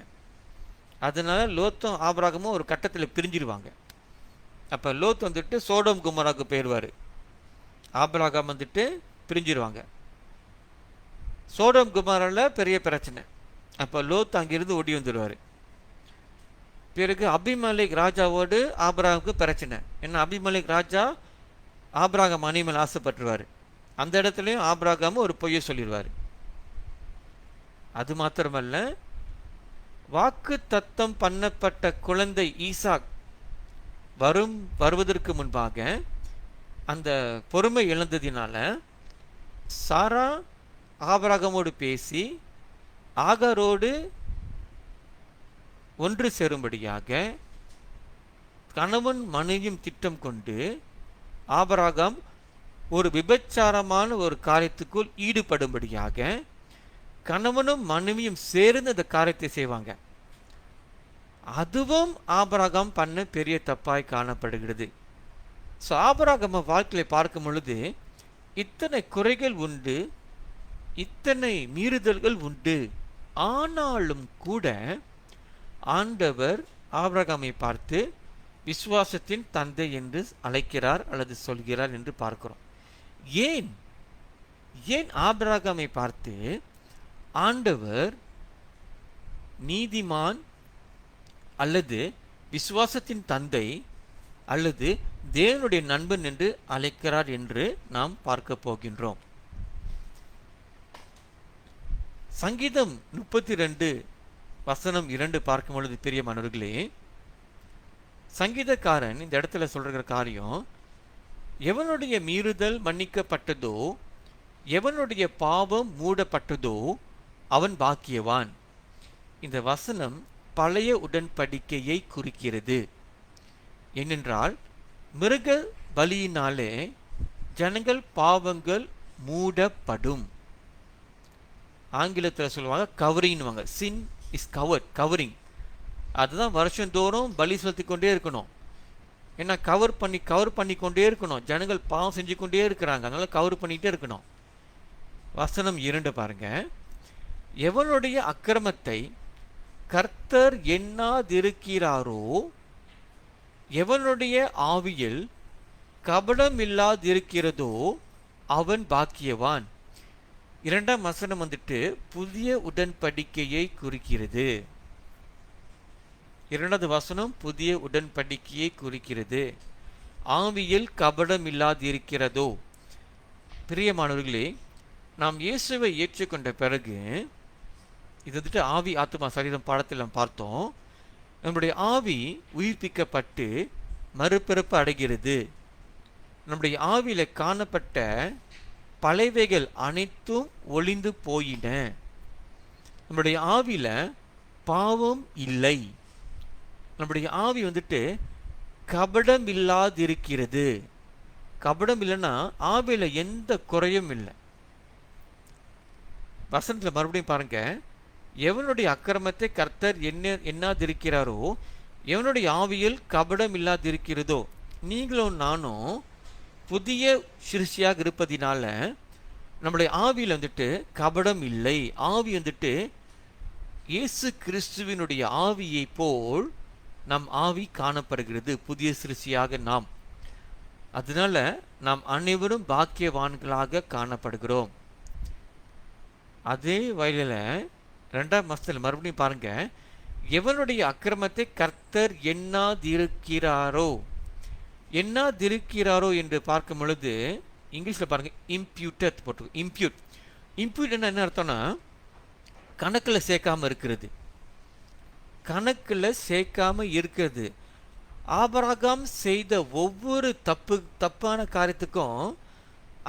அதனால லோத்தும் ஆபிரகாமும் ஒரு கட்டத்தில் பிரிஞ்சிருவாங்க. அப்போ லோத் வந்துட்டு சோடோம் குமராவுக்கு போயிடுவார், ஆபிரகாம் வந்துட்டு பிரிஞ்சிருவாங்க. சோடோம் குமராவில் பெரிய பிரச்சனை. அப்போ லோத் அங்கிருந்து ஓடி வந்துடுவார். பிறகு அபிமலேக் ராஜாவோடு ஆபிரகாமுக்கு பிரச்சனை. ஏன்னா அபிமலேக் ராஜா ஆபிரகாம் மனைவி ஆசைப்பட்டுருவார். அந்த இடத்துலையும் ஆபிரகாம் ஒரு பொய்யை சொல்லிடுவார். அது மாத்திரமல்ல, வாக்கு தத்தம் பண்ணப்பட்ட குழந்தை ஈசாக் வருவதற்கு முன்பாக அந்த பொறுமை இழந்ததினால சாரா ஆபிரகாமோடு பேசி ஆகாரோடு ஒன்று சேரும்படியாக கணவன் மனைவியும் திட்டம் கொண்டு ஆபிரகாம் ஒரு விபச்சாரமான ஒரு காரியத்துக்குள் ஈடுபடும்படியாக கணவனும் மனைவியும் சேர்ந்து அந்த காரியத்தை செய்வாங்க. அதுவும் ஆபிரகாம் பண்ண பெரிய தப்பாய் காணப்படுகிறது. ஸோ ஆபிரகாம் வாழ்க்கையை பார்க்கும் பொழுது இத்தனை குறைகள் உண்டு, இத்தனை மீறுதல்கள் உண்டு. ஆனாலும் கூட ஆண்டவர் ஆபிரகாமை பார்த்து விசுவாசத்தின் தந்தை என்று அழைக்கிறார் அல்லது சொல்கிறார் என்று பார்க்கிறோம். ஏன் ஏன் ஆபிரகாமை பார்த்து ஆண்டவர் நீதிமான் அல்லது விசுவாசத்தின் தந்தை அல்லது தேவனுடைய நண்பன் என்று அழைக்கிறார் என்று நாம் பார்க்க போகின்றோம். சங்கீதம் 32 வசனம் 2 பார்க்கும் பொழுது பிரியமானவர்களே, சங்கீதக்காரன் இந்த இடத்துல சொல்ற காரியம், எவனுடைய மீறுதல் மன்னிக்கப்பட்டதோ, எவனுடைய பாவம் மூடப்பட்டதோ அவன் பாக்கியவான். இந்த வசனம் பழைய உடன்படிக்கையை குறிக்கிறது. ஏனென்றால் மிருக பலியினாலே ஜனங்கள் பாவங்கள் மூடப்படும். ஆங்கிலத்தில் சொல்லுவாங்க கவரிங்வாங்க. சின் இஸ் கவரிங். அதுதான் வருஷந்தோறும் பலி செலுத்தி கொண்டே இருக்கணும். ஏன்னா கவர் பண்ணி கொண்டே இருக்கணும். ஜனங்கள் பாவம் செஞ்சு கொண்டே இருக்கிறாங்க, அதனால கவர் பண்ணிகிட்டே இருக்கணும். வசனம் 2 பாருங்க. எவனுடைய அக்கிரமத்தை கர்த்தர் எண்ணாதிருக்கிறாரோ, எவனுடைய ஆவியில் கபடமில்லாதிருக்கிறதோ அவன் பாக்கியவான். 2ஆம் வசனம் வந்துட்டு புதிய உடன்படிக்கையை குறிக்கிறது. 2வது வசனம் புதிய உடன்படிக்கையை குறிக்கிறது. ஆவியில் கபடம் இல்லாதிருக்கிறதோ. பிரியமானவர்களே, நாம் இயேசுவை ஏற்றுக்கொண்ட பிறகு, இது வந்துட்டு ஆவி ஆத்மா சரீரம் பாடத்தில் நாம் பார்த்தோம், நம்முடைய ஆவி உயிர்ப்பிக்கப்பட்டு மறுபிறப்பு அடைகிறது. நம்முடைய ஆவியில காணப்பட்ட பழைவைகள் அனைத்தும் ஒளிந்து போயின. நம்முடைய ஆவியில பாவம் இல்லை. நம்முடைய ஆவி வந்துட்டு கபடம் இல்லாதிருக்கிறது. கபடம் இல்லைன்னா ஆவியில எந்த குறையும் இல்லை. வசனத்தில் மறுபடியும் பாருங்க. எவனுடைய அக்கிரமத்தை கர்த்தர் எண்ணாதிருக்கிறாரோ, எவனுடைய ஆவியில் கபடம் இல்லாதிருக்கிறதோ. நீங்களும் நானும் புதிய சிருஷ்டியாக இருப்பதினால நம்முடைய ஆவியில் வந்துட்டு கபடம் இல்லை. ஆவி வந்துட்டு இயேசு கிறிஸ்துவினுடைய ஆவியை போல் நம் ஆவி காணப்படுகிறது, புதிய சிருஷ்டியாக நாம். அதனால நாம் அனைவரும் பாக்கியவான்களாக காணப்படுகிறோம். அதே வயலில் 2ஆம் வசனத்தில் மறுபடியும் பாருங்க. எவனுடைய அக்கிரமத்தை கர்த்தர் எண்ணாதிருக்கிறாரோ என்று பார்க்கும் பொழுது இங்கிலீஷில் பாருங்க இம்ப்யூட்டட் போட்டு. இம்ப்யூட் என்ன அர்த்தம்னா கணக்கில் சேர்க்காம இருக்கிறது. கணக்கில் சேர்க்காம இருக்கிறது. ஆபிரகாம் செய்த ஒவ்வொரு தப்பான காரியத்துக்கும்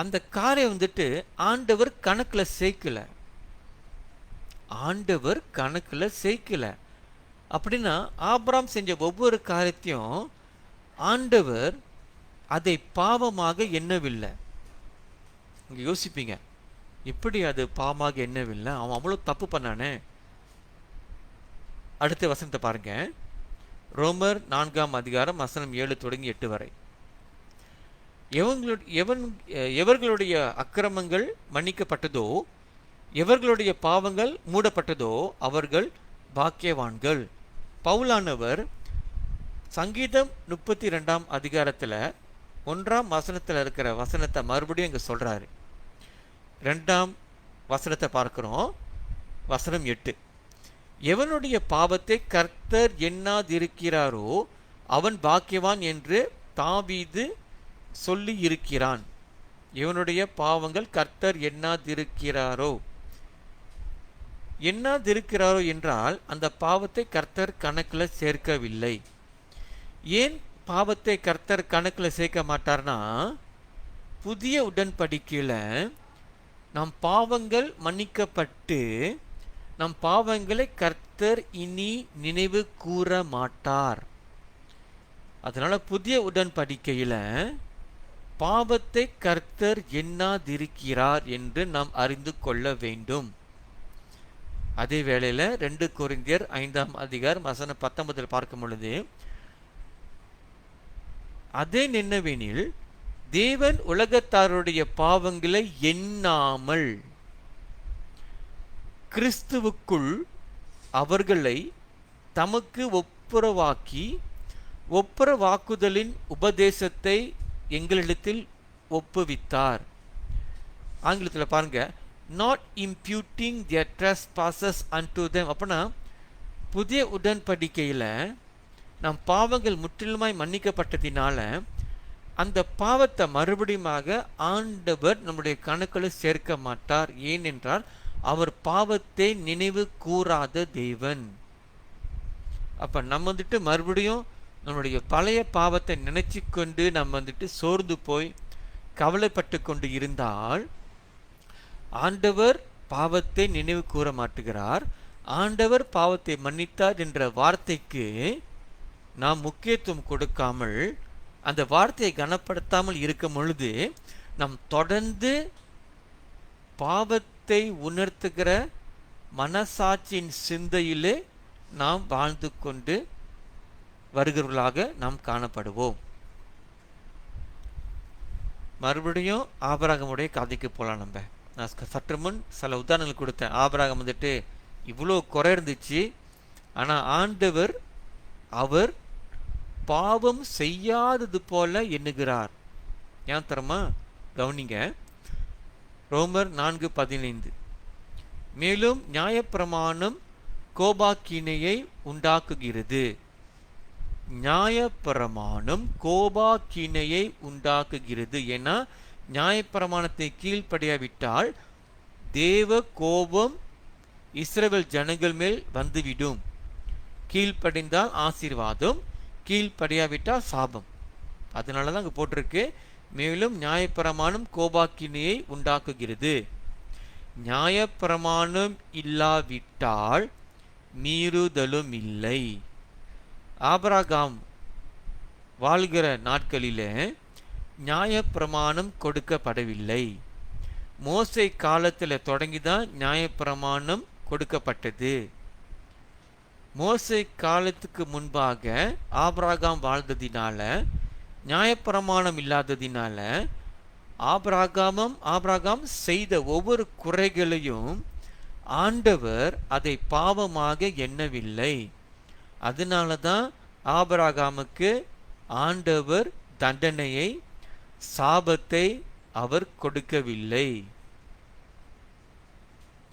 அந்த காரியம் வந்துட்டு ஆண்டவர் கணக்கில் சேர்க்கல. அப்படின்னா ஆபிரகாம் செஞ்ச ஒவ்வொரு காரியத்தையும் ஆண்டவர் அதை பாவமாக எண்ணவில்லை. இங்கே யோசிப்பீங்க, எப்படி அது பாவமாக எண்ணவில்லை? அவன் அவ்வளோ தப்பு பண்ணானே. அடுத்த வசனத்தை பாருங்க. ரோமர் 4ஆம் அதிகாரம் வசனம் 7 தொடங்கி 8 வரை. எவர்களுடைய அக்கிரமங்கள் மன்னிக்கப்பட்டதோ, எவர்களுடைய பாவங்கள் மூடப்பட்டதோ அவர்கள் பாக்கியவான்கள். பவுலானவர் சங்கீதம் 32ஆம் அதிகாரத்தில் 1ஆம் வசனத்தில் இருக்கிற வசனத்தை மறுபடியும் இங்கே சொல்கிறாரு. 2ஆம் வசனத்தை பார்க்கிறோம். வசனம் 8, எவனுடைய பாவத்தை கர்த்தர் எண்ணாதிருக்கிறாரோ அவன் பாக்கியவான் என்று தாவீது சொல்லி இருக்கிறான். இவனுடைய பாவங்கள் கர்த்தர் எண்ணாதிருக்கிறாரோ என்றால் அந்த பாவத்தை கர்த்தர் கணக்கில் சேர்க்கவில்லை. ஏன் பாவத்தை கர்த்தர் கணக்கில் சேர்க்க மாட்டார்னா, புதிய உடன்படிக்கையில் நம் பாவங்கள் மன்னிக்கப்பட்டு நம் பாவங்களை கர்த்தர் இனி நினைவு கூற மாட்டார். அதனால புதிய உடன்படிக்கையில் பாவத்தை கர்த்தர் எண்ணாதிருக்கிறார் என்று நாம் அறிந்து கொள்ள வேண்டும். அதே வேளையில் 2 கொரிந்தியர் 5ஆம் அதிகாரம் வசனம் 19 பார்க்கும் பொழுது, அதே என்னவெனில் தேவன் உலகத்தாருடைய பாவங்களை எண்ணாமல் கிறிஸ்துவுக்குள் அவர்களை தமக்கு ஒப்புரவாக்கி ஒப்புரவாக்குதலின் உபதேசத்தை எங்களிடத்தில் ஒப்புவித்தார். ஆங்கிலத்தில் பாருங்க, not imputing their trespasses unto them. அப்படின்னா புதிய உடன்படிக்கையில் நம் பாவங்கள் முற்றிலுமாய் மன்னிக்கப்பட்டதினால அந்த பாவத்தை மறுபடியுமாக ஆண்டவர் நம்முடைய கணக்கில் சேர்க்க மாட்டார். ஏனென்றால் அவர் பாவத்தை நினைவு கூறாத தேவன். அப்ப நம்ம மறுபடியும் நம்முடைய பழைய பாவத்தை நினைச்சு கொண்டு நம்ம சோர்ந்து போய் கவலைப்பட்டு கொண்டு இருந்தால் ஆண்டவர் பாவத்தை நினைவு கூற மாட்டுகிறார். ஆண்டவர் பாவத்தை மன்னித்தார் என்ற வார்த்தைக்கு நாம் முக்கியத்துவம் கொடுக்காமல் அந்த வார்த்தையை கனப்படுத்தாமல் இருக்கும் பொழுது நாம் தொடர்ந்து பாவத்தை உணர்த்துகிற மனசாட்சியின் சிந்தையிலே நாம் வாழ்ந்து கொண்டு வருகிறவர்களாக நாம் காணப்படுவோம். மறுபடியும் ஆபிரகாமுடைய கதைக்கு போகலாம். நான் சற்று முன் சில உதாரணங்கள் கொடுத்தேன். ஆபிரகாம் இவ்வளோ குறை இருந்துச்சு, ஆனால் ஆண்டவர் அவர் பாவம் செய்யாதது போல எண்ணுகிறார். ஏன் தரமா கவனிங்க, ரோமர் 4:15, மேலும் நியாயப்பிரமாணம் கோபாக்கினையை உண்டாக்குகிறது. நியாயப்பிரமாணம் கோபாக்கினையை உண்டாக்குகிறது. ஏன்னா நியாயப்பிரமாணத்தை கீழ்ப்படியாவிட்டால் தேவ கோபம் இஸ்ரவேல் ஜனங்கள் மேல் வந்துவிடும். கீழ்ப்படிந்தால் ஆசீர்வாதம், கீழ்ப்படியாவிட்டால் சாபம். அதனால தான் அங்கே போட்டிருக்கு, மேலும் நியாயப்பிரமாணம் கோபாக்கினையை உண்டாக்குகிறது. நியாயப்பிரமாணம் இல்லாவிட்டால் மீறுதலும் இல்லை. ஆபிரகாம் வாழ்கிற நாட்களிலே நியாயப்பிரமாணம் கொடுக்கப்படவில்லை. மோசே காலத்தில் தொடங்கிதான் நியாயப்பிரமாணம் கொடுக்கப்பட்டது. மோசே காலத்துக்கு முன்பாக ஆபிரகாம் வாழ்ந்ததினால நியாயப்பிரமாணம் இல்லாததினால ஆபிரகாம் செய்த ஒவ்வொரு குறைகளையும் ஆண்டவர் அதை பாவமாக எண்ணவில்லை. அதனால தான் ஆபிரகாமுக்கு ஆண்டவர் தண்டனையை, சாபத்தை அவர் கொடுக்கவில்லை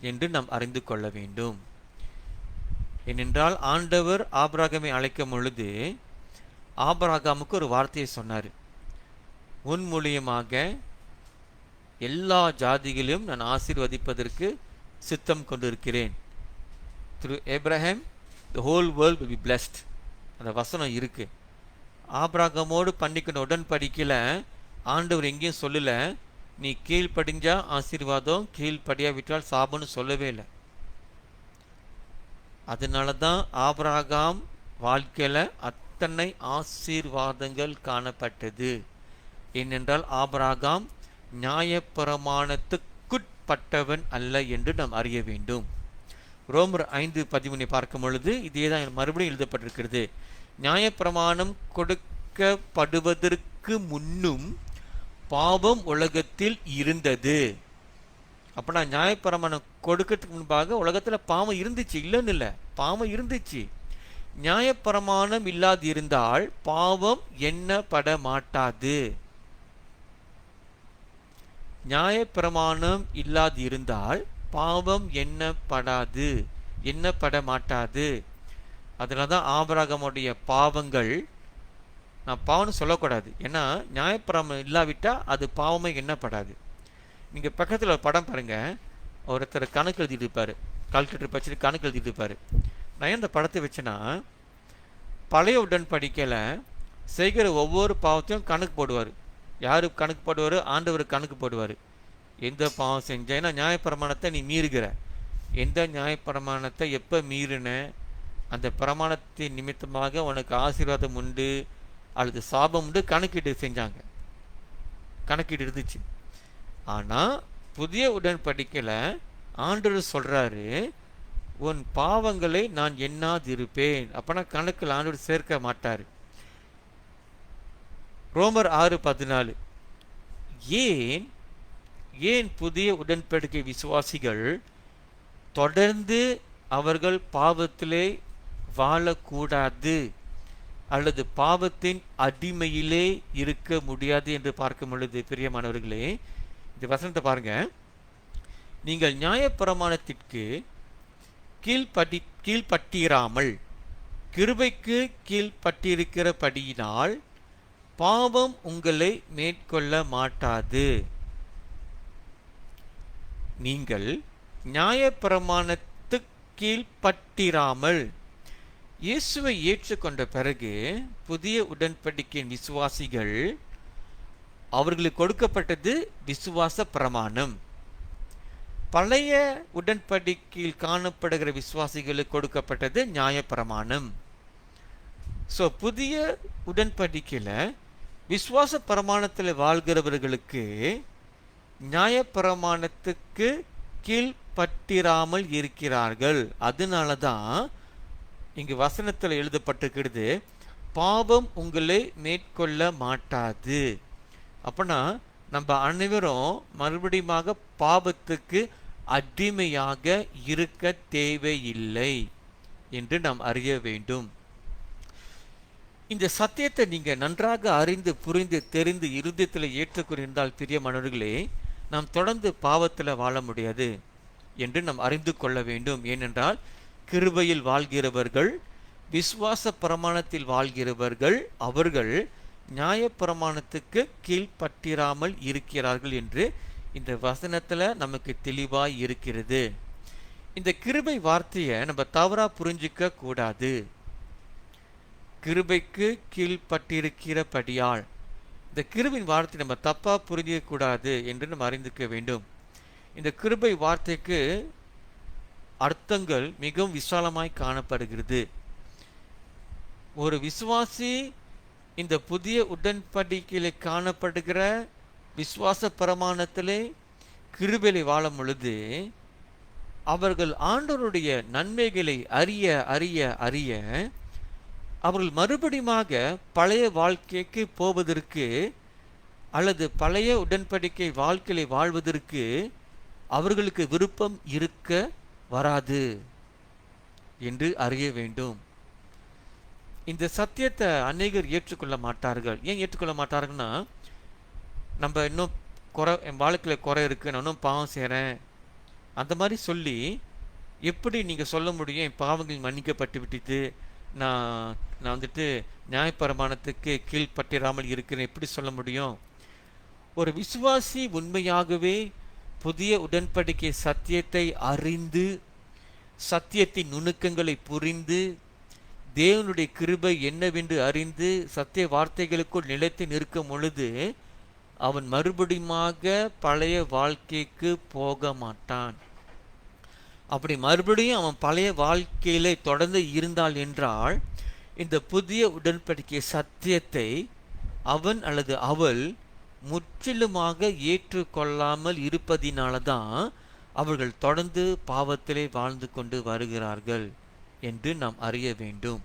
என்று நாம் அறிந்து கொள்ள வேண்டும். ஏனென்றால் ஆண்டவர் ஆபிரகாமை அழைக்கும் பொழுது ஆபிரகாமுக்கு ஒரு வார்த்தையை சொன்னார், உன் மூலியமாக எல்லா ஜாதிகளையும் நான் ஆசீர்வதிப்பதற்கு சித்தம் கொண்டிருக்கிறேன். through Abraham the whole world will be blessed. அந்த வசனம் இருக்கு. ஆபிரகாமோடு பண்ணிக்கிற உடன்படிக்கையில ஆண்டவர் எங்கேயும் சொல்லல நீ கீழ்ப்படிஞ்சா ஆசீர்வாதம், கீழ்ப்படியாவிட்டால் சாபம்னு சொல்லவே இல்லை. அதனால தான் ஆபிரகாம் வாழ்க்கையில அத்தனை ஆசீர்வாதங்கள் காணப்பட்டது. ஏனென்றால் ஆபிரகாம் நியாயப்பிரமாணத்துக்குட்பட்டவன் அல்ல என்று நாம் அறிய வேண்டும். ரோமர் 5:13 பார்க்கும் பொழுது இதே தான் மறுபடியும் எழுதப்பட்டிருக்கிறது. நியாயப்பிரமாணம் கொடுக்கப்படுவதற்கு முன்னும் பாவம் உலகத்தில் இருந்தது. அப்ப நான் நியாயப்பிரமாணம் கொடுக்கறதுக்கு முன்பாக உலகத்துல பாவம் இருந்துச்சு, இல்லைன்னு இல்லை, பாவம் இருந்துச்சு. நியாயப்பிரமாணம் இல்லாது இருந்தால் பாவம் எண்ணப்பட மாட்டாது. நியாயப்பிரமாணம் இல்லாது இருந்தால் பாவம் எண்ணப்பட மாட்டாது. அதனாலதான் ஆபிரகாமுடைய பாவங்கள், நான் பாவம்னு சொல்லக்கூடாது, ஏன்னா நியாயப்பிரமாணம் இல்லாவிட்டா அது பாவமே எண்ணப்படாது. நீங்க பக்கத்துல ஒரு படம் பாருங்க, ஒருத்தர் கணக்கு எழுதிட்டு இருப்பாரு, கால்குலேட்டர் வச்சுட்டு கணக்கு எழுதிட்டு இருப்பாரு. நான் ஏன் இந்த படத்தை வச்சேன்னா, பழைய உடன்படிக்கையில செய்கிற ஒவ்வொரு பாவத்தையும் கணக்கு போடுவார். யாரு கணக்கு போடுவார்? ஆண்டவர் கணக்கு போடுவார். எந்த பாவம் செஞ்சேன்னா நியாயப்பிரமாணத்தை நீ மீறுகிற, எந்த நியாயப்பிரமாணத்தை எப்போ மீறின, அந்த பிரமாணத்தின் நிமித்தமாக உனக்கு ஆசீர்வாதம் உண்டு அல்லது சாபம் உண்டு கணக்கீடு செஞ்சாங்க, கணக்கீடு இருந்துச்சு. ஆனால் புதிய உடன்படிக்கையில் ஆண்டவர் சொல்கிறாரு, உன் பாவங்களை நான் எண்ணாதிருப்பேன். அப்பனா கணக்கில் ஆண்டவர் சேர்க்க மாட்டார். ரோமர் 6:14. ஏன் புதிய உடன்படிக்கை விசுவாசிகள் தொடர்ந்து அவர்கள் பாவத்திலே வாழக்கூடாது அல்லது பாவத்தின் அடிமையிலே இருக்க முடியாது என்று பார்க்கும் பொழுது, பிரியமானவர்களே, இந்த வசனத்தை பாருங்க. நீங்கள் நியாயப்பிரமாணத்திற்கு கீழ்ப்பட்டிராமல் கிருபைக்கு கீழ்ப்பட்டிருக்கிறபடியினால் பாவம் உங்களை மேற்கொள்ள மாட்டாது. நீங்கள் நியாயப்பிரமாணத்துக்கு கீழ்ப்பட்டிராமல் இயேசுவை ஏற்றுக்கொண்ட பிறகு புதிய உடன்படிக்கையின் விசுவாசிகள், அவர்களுக்கு கொடுக்கப்பட்டது விசுவாச பிரமாணம். பழைய உடன்படிக்கையில் காணப்படுகிற விசுவாசிகளுக்கு கொடுக்கப்பட்டது நியாயப்பிரமாணம். ஸோ புதிய உடன்படிக்கையில் விசுவாச பிரமாணத்தில் வாழ்கிறவர்களுக்கு நியாயப்பிரமாணத்துக்கு கீழ்ப்பட்டிராமல் இருக்கிறார்கள். அதனால தான் இங்கு வசனத்தில் எழுதப்பட்டிருக்கிறது, பாவம் உங்களை மேற்கொள்ள மாட்டாது. அப்பனா நம்ம அனைவரும் மறுபடியும் பாவத்துக்கு அடிமையாக இருக்க தேவையில்லை என்று நாம் அறிய வேண்டும். இந்த சத்தியத்தை நீங்க நன்றாக அறிந்து புரிந்து தெரிந்து இருதயத்தில் ஏற்றுக்கொண்டிருந்தால், பிரியமானவர்களே, நாம் தொடர்ந்து பாவத்தில் வாழ முடியாது என்று நாம் அறிந்து கொள்ள வேண்டும். ஏனென்றால் கிருபையில் வாழ்கிறவர்கள், விசுவாச பிரமாணத்தில் வாழ்கிறவர்கள், அவர்கள் நியாயப்பிரமாணத்துக்கு கீழ்ப்பட்டிராமல் இருக்கிறார்கள் என்று இந்த வசனத்துல நமக்கு தெளிவாய் இருக்கிறது. இந்த கிருபை வார்த்தையை நம்ம தவறா புரிஞ்சிக்க கூடாது. கிருபைக்கு கீழ்ப்பட்டிருக்கிறபடியால், இந்த கிருபின் வார்த்தை நம்ம தப்பா புரிஞ்சிக்க கூடாது என்று நம்ம அறிந்திருக்க வேண்டும். இந்த கிருபை வார்த்தைக்கு அர்த்தங்கள் மிகவும் விசாலமாய் காணப்படுகிறது. ஒரு விசுவாசி இந்த புதிய உடன்படிக்கையிலே காணப்படுகிற விசுவாச பிரமாணத்திலே கிருபையிலே வாழும் பொழுது அவர்கள் ஆண்டவருடைய நன்மைகளை அறிய அறிய அறிய அவர்கள் மறுபடியுமாக பழைய வாழ்க்கைக்கு போவதற்கு அல்லது பழைய உடன்படிக்கை வாழ்க்கையை வாழ்வதற்கு அவர்களுக்கு விருப்பம் இருக்க வராது என்று அறிய வேண்டும். இந்த சத்தியத்தை அநேகர் ஏற்றுக்கொள்ள மாட்டார்கள். ஏன் ஏற்றுக்கொள்ள மாட்டார்கள்னா, நம்ம இன்னும் என் வாழ்க்கையில் குறை இருக்கு, நான் இன்னும் பாவம் செய்கிறேன் அந்த மாதிரி சொல்லி எப்படி நீங்கள் சொல்ல முடியும் என் பாவங்கள் மன்னிக்கப்பட்டு விட்டுட்டு நான் வந்துட்டு நியாயப்பிரமாணத்துக்கு கீழ்ப்பட்டிராமல் இருக்கிறேன் எப்படி சொல்ல முடியும்? ஒரு விசுவாசி உண்மையாகவே புதிய உடன்படிக்கை சத்தியத்தை அறிந்து சத்தியத்தின் நுணுக்கங்களை புரிந்து தேவனுடைய கிருபை என்னவென்று அறிந்து சத்திய வார்த்தைகளுக்குள் நிலைத்து நிற்கும் பொழுது அவன் மறுபடியுமாக பழைய வாழ்க்கைக்கு போக மாட்டான். அப்படி மறுபடியும் அவன் பழைய வாழ்க்கையிலே தொடர்ந்து இருந்தால் என்றால் இந்த புதிய உடன்படிக்கை சத்தியத்தை அவன் அல்லது அவள் முற்றிலுமாக ஏற்றுக்கொள்ளாமல் இருப்பதினால்தான் அவர்கள் தொடர்ந்து பாவத்திலே வாழ்ந்து கொண்டு வருகிறார்கள் என்று நாம் அறிய வேண்டும்.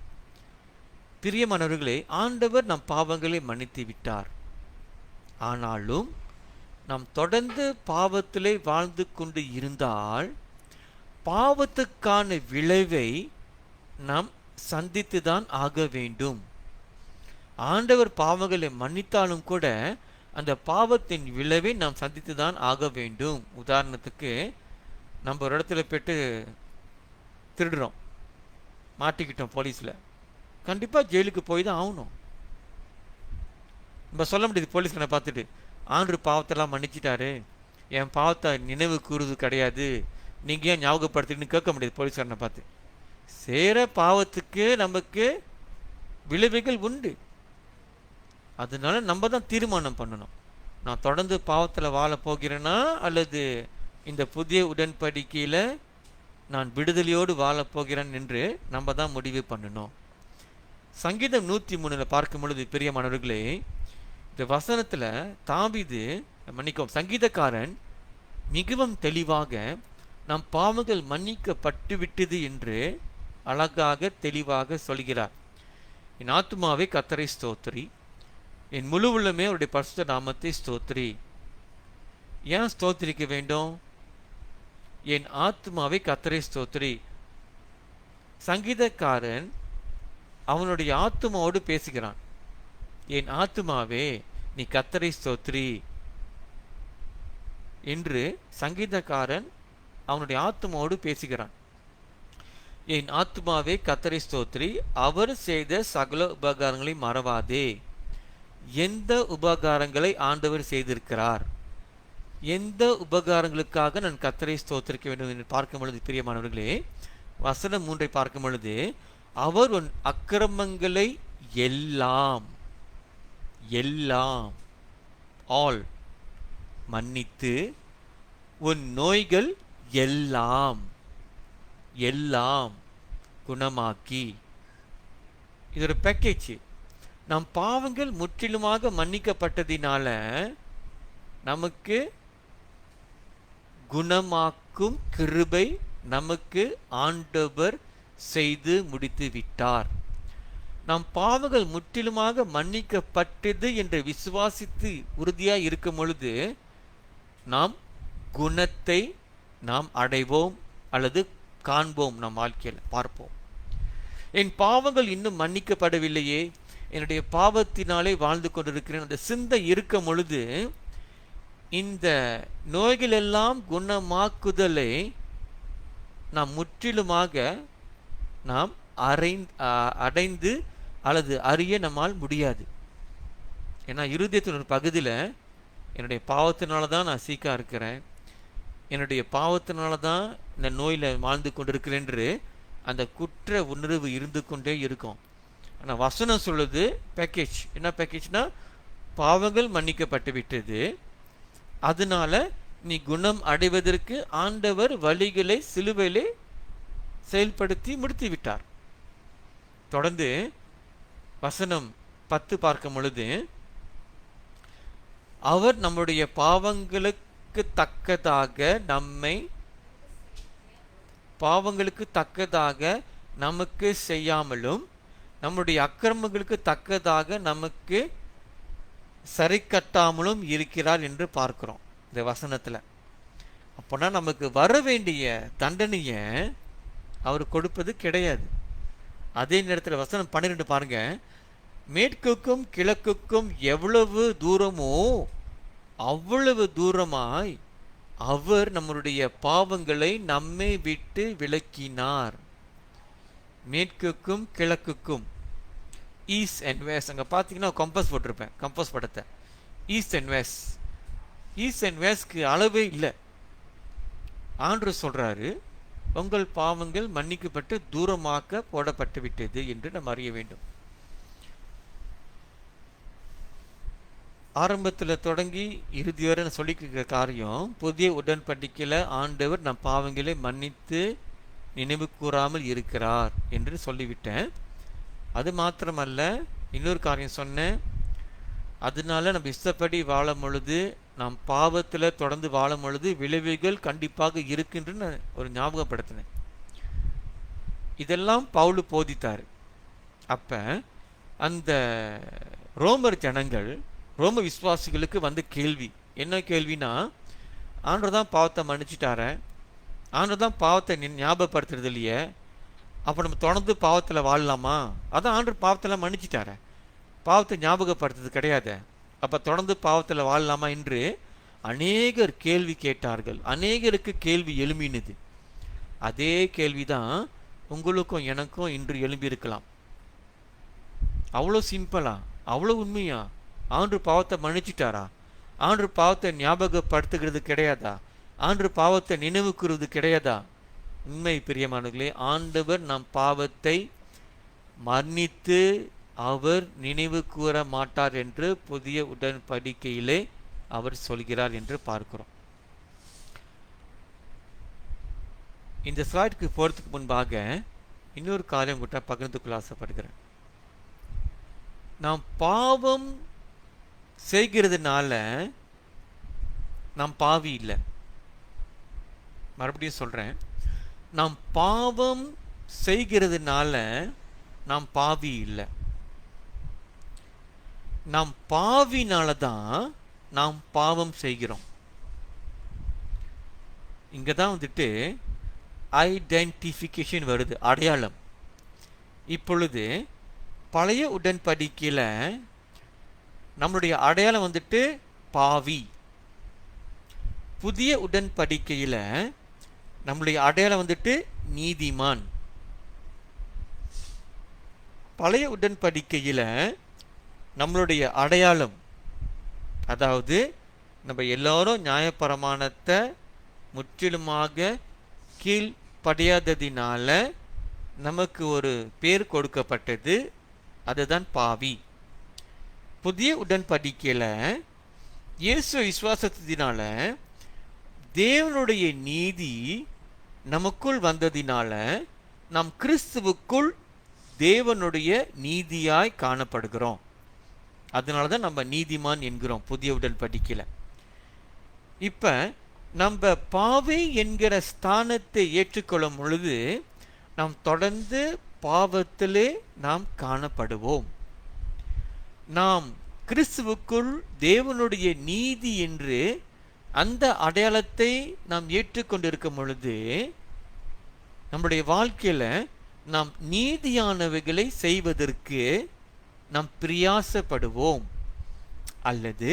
பிரியமானவர்களே, ஆண்டவர் நம் பாவங்களை மன்னித்து விட்டார். ஆனாலும் நாம் தொடர்ந்து பாவத்திலே வாழ்ந்து கொண்டு இருந்தால் பாவத்துக்கான விளைவை நாம் சந்தித்துதான் ஆக வேண்டும். ஆண்டவர் பாவங்களை மன்னித்தாலும் கூட அந்த பாவத்தின் விளைவை நாம் சந்தித்துதான் ஆக வேண்டும். உதாரணத்துக்கு நம்ம ஒரு இடத்துல போய்ட்டு திருடுறோம், மாட்டிக்கிட்டோம் போலீஸில், கண்டிப்பாக ஜெயிலுக்கு போய் தான் ஆகணும். நம்ம சொல்ல முடியுது போலீஸ்காரனை பார்த்துட்டு, ஆண்டவர் பாவத்தெல்லாம் மன்னிச்சிட்டாரு, என் பாவத்தை நினைவு கூறுவது கிடையாது, நீங்கள் ஏன் ஞாபகப்படுத்தின்னு கேட்க முடியாது போலீஸ்காரனை பார்த்து. சேர பாவத்துக்கு நமக்கு விளைவுகள் உண்டு. அதனால நம்ம தான் தீர்மானம் பண்ணணும், நான் தொடர்ந்து பாவத்தில் வாழ போகிறேன்னா அல்லது இந்த புதிய உடன்படிக்கையில் நான் விடுதலையோடு வாழப்போகிறேன் என்று நம்ம தான் முடிவு பண்ணணும். சங்கீதம் 103 பார்க்கும் பொழுது பிரியமானவர்களே, இந்த வசனத்தில் தாவீது மன்னிக்கும் சங்கீதக்காரன் மிகவும் தெளிவாக நம் பாவங்கள் மன்னிக்கப்பட்டு விட்டது என்று அழகாக தெளிவாக சொல்கிறார். என் ஆத்துமாவே கர்த்தரை ஸ்தோத்திரி, என் முழு உள்ளமே அவருடைய பரிசுத்த நாமத்தை ஸ்தோத்திரி. ஏன் ஸ்தோத்திரிக்க வேண்டும்? என் ஆத்துமாவை கர்த்தரை ஸ்தோத்திரி. சங்கீதக்காரன் அவனுடைய ஆத்துமாவோடு பேசுகிறான். என் ஆத்துமாவே நீ கர்த்தரை ஸ்தோத்திரி என்று சங்கீதக்காரன் அவனுடைய ஆத்துமாவோடு பேசுகிறான். என் ஆத்துமாவே கர்த்தரை ஸ்தோத்திரி, அவர் செய்த சகல உபகாரங்களை மறவாதே. எந்த உபகாரங்களை ஆண்டவர் செய்திருக்கிறார், எந்த உபகாரங்களுக்காக நான் கர்த்தரை ஸ்தோத்திரிக்க வேண்டும் என்று பார்க்கும் பொழுது பிரியமானவர்களே, வசனம் 3 பார்க்கும் பொழுது, அவர் உன் அக்கிரமங்களை எல்லாம் எல்லாம் ஆல் மன்னித்து உன் நோய்கள் எல்லாம் எல்லாம் குணமாக்கி. இது ஒரு பேக்கேஜ். நம் பாவங்கள் முற்றிலுமாக மன்னிக்கப்பட்டதினால நமக்கு குணமாக்கும் கிருபை நமக்கு ஆண்டவர் செய்து முடித்து விட்டார். நம் பாவங்கள் முற்றிலுமாக மன்னிக்கப்பட்டது என்று விசுவாசித்து உறுதியாக இருக்கும் பொழுது நாம் குணத்தை நாம் அடைவோம் அல்லது காண்போம், நம் வாழ்க்கையில் பார்ப்போம். என் பாவங்கள் இன்னும் மன்னிக்கப்படவில்லையே, என்னுடைய பாவத்தினாலே வாழ்ந்து கொண்டிருக்கிறேன், அந்த சிந்தை இருக்கும் பொழுது இந்த நோய்கள் எல்லாம் குணமாக்குதலை நாம் முற்றிலுமாக நாம் அடைந்து அல்லது அறிய நம்மால் முடியாது. ஏன்னா இருதயத்தின் ஒரு பகுதியில் என்னுடைய பாவத்தினால தான் நான் சீக்காக இருக்கிறேன், என்னுடைய பாவத்தினால தான் இந்த நோயில் வாழ்ந்து கொண்டிருக்கிறேன் என்று அந்த குற்ற உணர்வு இருந்து கொண்டே இருக்கும். ஆனால் வசனம் சொல்லுது பேக்கேஜ். என்ன பேக்கேஜ்னா, பாவங்கள் மன்னிக்கப்பட்டு விட்டது, அதனால நீ குணம் அடைவதற்கு ஆண்டவர் வழிகளை சிலுவையிலே செயல்படுத்தி முடித்து விட்டார். தொடர்ந்து வசனம் 10 பார்க்கும் பொழுது, அவர் நம்முடைய பாவங்களுக்கு தக்கதாக நமக்கு செய்யாமலும் நம்முடைய அக்கிரமங்களுக்கு தக்கதாக நமக்கு சரி கட்டாமலும் இருக்கிறார் என்று பார்க்கிறோம் இந்த வசனத்தில். அப்போனா நமக்கு வர வேண்டிய தண்டனையை அவர் கொடுப்பது கிடையாது. அதே நேரத்தில் வசனம் 12 பாருங்க, மேற்குக்கும் கிழக்குக்கும் எவ்வளவு தூரமோ அவ்வளவு தூரமாய் அவர் நம்முடைய பாவங்களை நம்மை விட்டு விலக்கினார். மேற்குக்கும் கிழக்குக்கும், ஈஸ்ட் அண்ட் வெஸ்ட். அங்கே பார்த்தீங்கன்னா கம்பஸ் போட்டிருப்பேன், கம்பஸ் படத்தை. East and west, east and வெஸ்ட்க்கு அளவே இல்லை. ஆண்டவர் சொல்றாரு, உங்கள் பாவங்கள் மன்னிக்கப்பட்டு தூரமாக்க போடப்பட்டு விட்டது என்று நாம் அறிய வேண்டும். ஆரம்பத்தில் தொடங்கி இறுதி வரை நான் சொல்லிக்கிற காரியம், புதிய உடன்படிக்கையில் ஆண்டவர் நம் பாவங்களை மன்னித்து நினைவு கூறாமல் இருக்கிறார் என்று சொல்லிவிட்டேன். அது மாத்திரமல்ல, இன்னொரு காரியம் சொன்னேன். அதனால நம்ம இஷ்டப்படி வாழும் பொழுது, நாம் பாவத்தில் தொடர்ந்து வாழும் பொழுது விளைவுகள் கண்டிப்பாக இருக்குன்னு ஒரு ஞாபகப்படுத்தினேன். இதெல்லாம் பவுல் போதித்தார். அப்போ அந்த ரோமர் ஜனங்கள் ரோம விசுவாசிகளுக்கு வந்து கேள்வி. என்ன கேள்வினா, ஆண்டவர் தான் பாவத்தை மன்னிச்சிட்டார, ஆண்டவர் தான் பாவத்தை ஞாபகப்படுத்துறது இல்லையே, அப்போ நம்ம தொடர்ந்து பாவத்தில் வாழலாமா? அதான் ஆண்டவர் பாவத்தெல்லாம் மன்னிச்சிட்டார, பாவத்தை ஞாபகப்படுத்துறது கிடையாது, அப்போ தொடர்ந்து பாவத்தில் வாழலாமா என்று அநேகர் கேள்வி கேட்டார்கள். அநேகருக்கு கேள்வி எழும்பினது. அதே கேள்விதான் உங்களுக்கும் எனக்கும் இன்று எழும்பியிருக்கலாம். அவ்வளோ சிம்பிளா, அவ்வளோ உண்மையா? ஆண்டவர் பாவத்தை மன்னிச்சிட்டாரா? ஆண்டவர் பாவத்தை ஞாபகப்படுத்துகிறது கிடையாதா? ஆண்டவர் பாவத்தை நினைவு கூறுவது கிடையாதா? உண்மை பிரியமானவர்களே, ஆண்டவர் நம் பாவத்தை மன்னித்து அவர் நினைவு கூற மாட்டார் என்று புதிய உடன்படிக்கையிலே அவர் சொல்கிறார் என்று பார்க்கிறோம். இந்த ஸ்லைடுக்கு போகிறதுக்கு முன்பாக இன்னொரு காரியம் உங்கள்கிட்ட பகிர்ந்து கொள்ள ஆசைப்படுகிறேன். நாம் பாவம் செய்கிறதுனால நாம் பாவி இல்லை. மறுபடியும் சொல்கிறேன், நாம் பாவம் செய்கிறதுனால நாம் பாவி இல்லை. நாம் பாவினால தான் நாம் பாவம் செய்கிறோம். இங்கே தான் வந்துட்டு ஐடென்டிஃபிகேஷன் வருது, அடையாளம். இப்பொழுது பழைய உடன்படிக்கையில் நம்மளுடைய அடையாளம் வந்துட்டு பாவி. புதிய உடன்படிக்கையில் நம்மளுடைய அடையாளம் வந்துட்டு நீதிமான். பழைய உடன்படிக்கையில் நம்மளுடைய அடையாளம், அதாவது நம்ம எல்லாரும் நியாயப்பிரமாணத்தை முற்றிலுமாக கீழ்ப்படியாததினால நமக்கு ஒரு பேர் கொடுக்கப்பட்டது, அதுதான் பாவி. புதிய உடன்படிக்கையில் இயேசு விசுவாசத்தினால தேவனுடைய நீதி நமக்குள் வந்ததினால நாம் கிறிஸ்துவுக்குள் தேவனுடைய நீதியாய் காணப்படுகிறோம். அதனால தான் நம்ம நீதிமான் என்கிறோம் புதிய உடன்படிக்கையில். இப்போ நம்ம பாவி என்கிற ஸ்தானத்தை ஏற்றுக்கொள்ளும் பொழுது நாம் தொடர்ந்து பாவத்திலே நாம் காணப்படுவோம். நாம் கிறிஸ்துவுக்குள் தேவனுடைய நீதி என்று அந்த அடையாளத்தை நாம் ஏற்றுக்கொண்டிருக்கும் பொழுது நம்முடைய வாழ்க்கையில் நாம் நீதியானவைகளை செய்வதற்கு நாம் பிரயாசப்படுவோம், அல்லது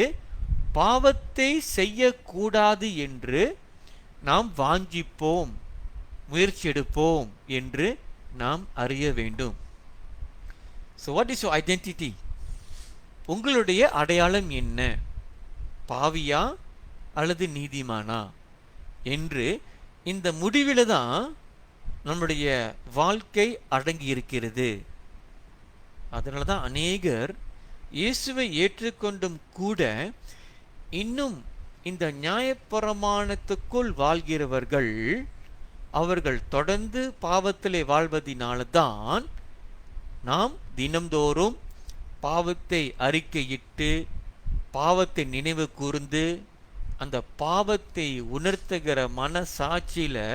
பாவத்தை செய்யக்கூடாது என்று நாம் வாஞ்சிப்போம், முயற்சி எடுப்போம் என்று நாம் அறிய வேண்டும். So what is your identity? உங்களுடைய அடையாளம் என்ன? பாவியா அல்லது நீதிமானா என்று இந்த முடிவில் தான் நம்முடைய வாழ்க்கை அடங்கி இருக்கிறது. அதனால தான் அநேகர் இயேசுவை ஏற்றுக்கொண்டும் கூட இன்னும் இந்த நியாயப்பிரமாணத்துக்குள் வாழ்கிறவர்கள் அவர்கள் தொடர்ந்து பாவத்திலே வாழ்வதினால தான் நாம் தினம்தோறும் பாவத்தை அறிக்கையிட்டு பாவத்தை நினைவு கூர்ந்து அந்த பாவத்தை உணர்த்துகிற மனசாட்சியில்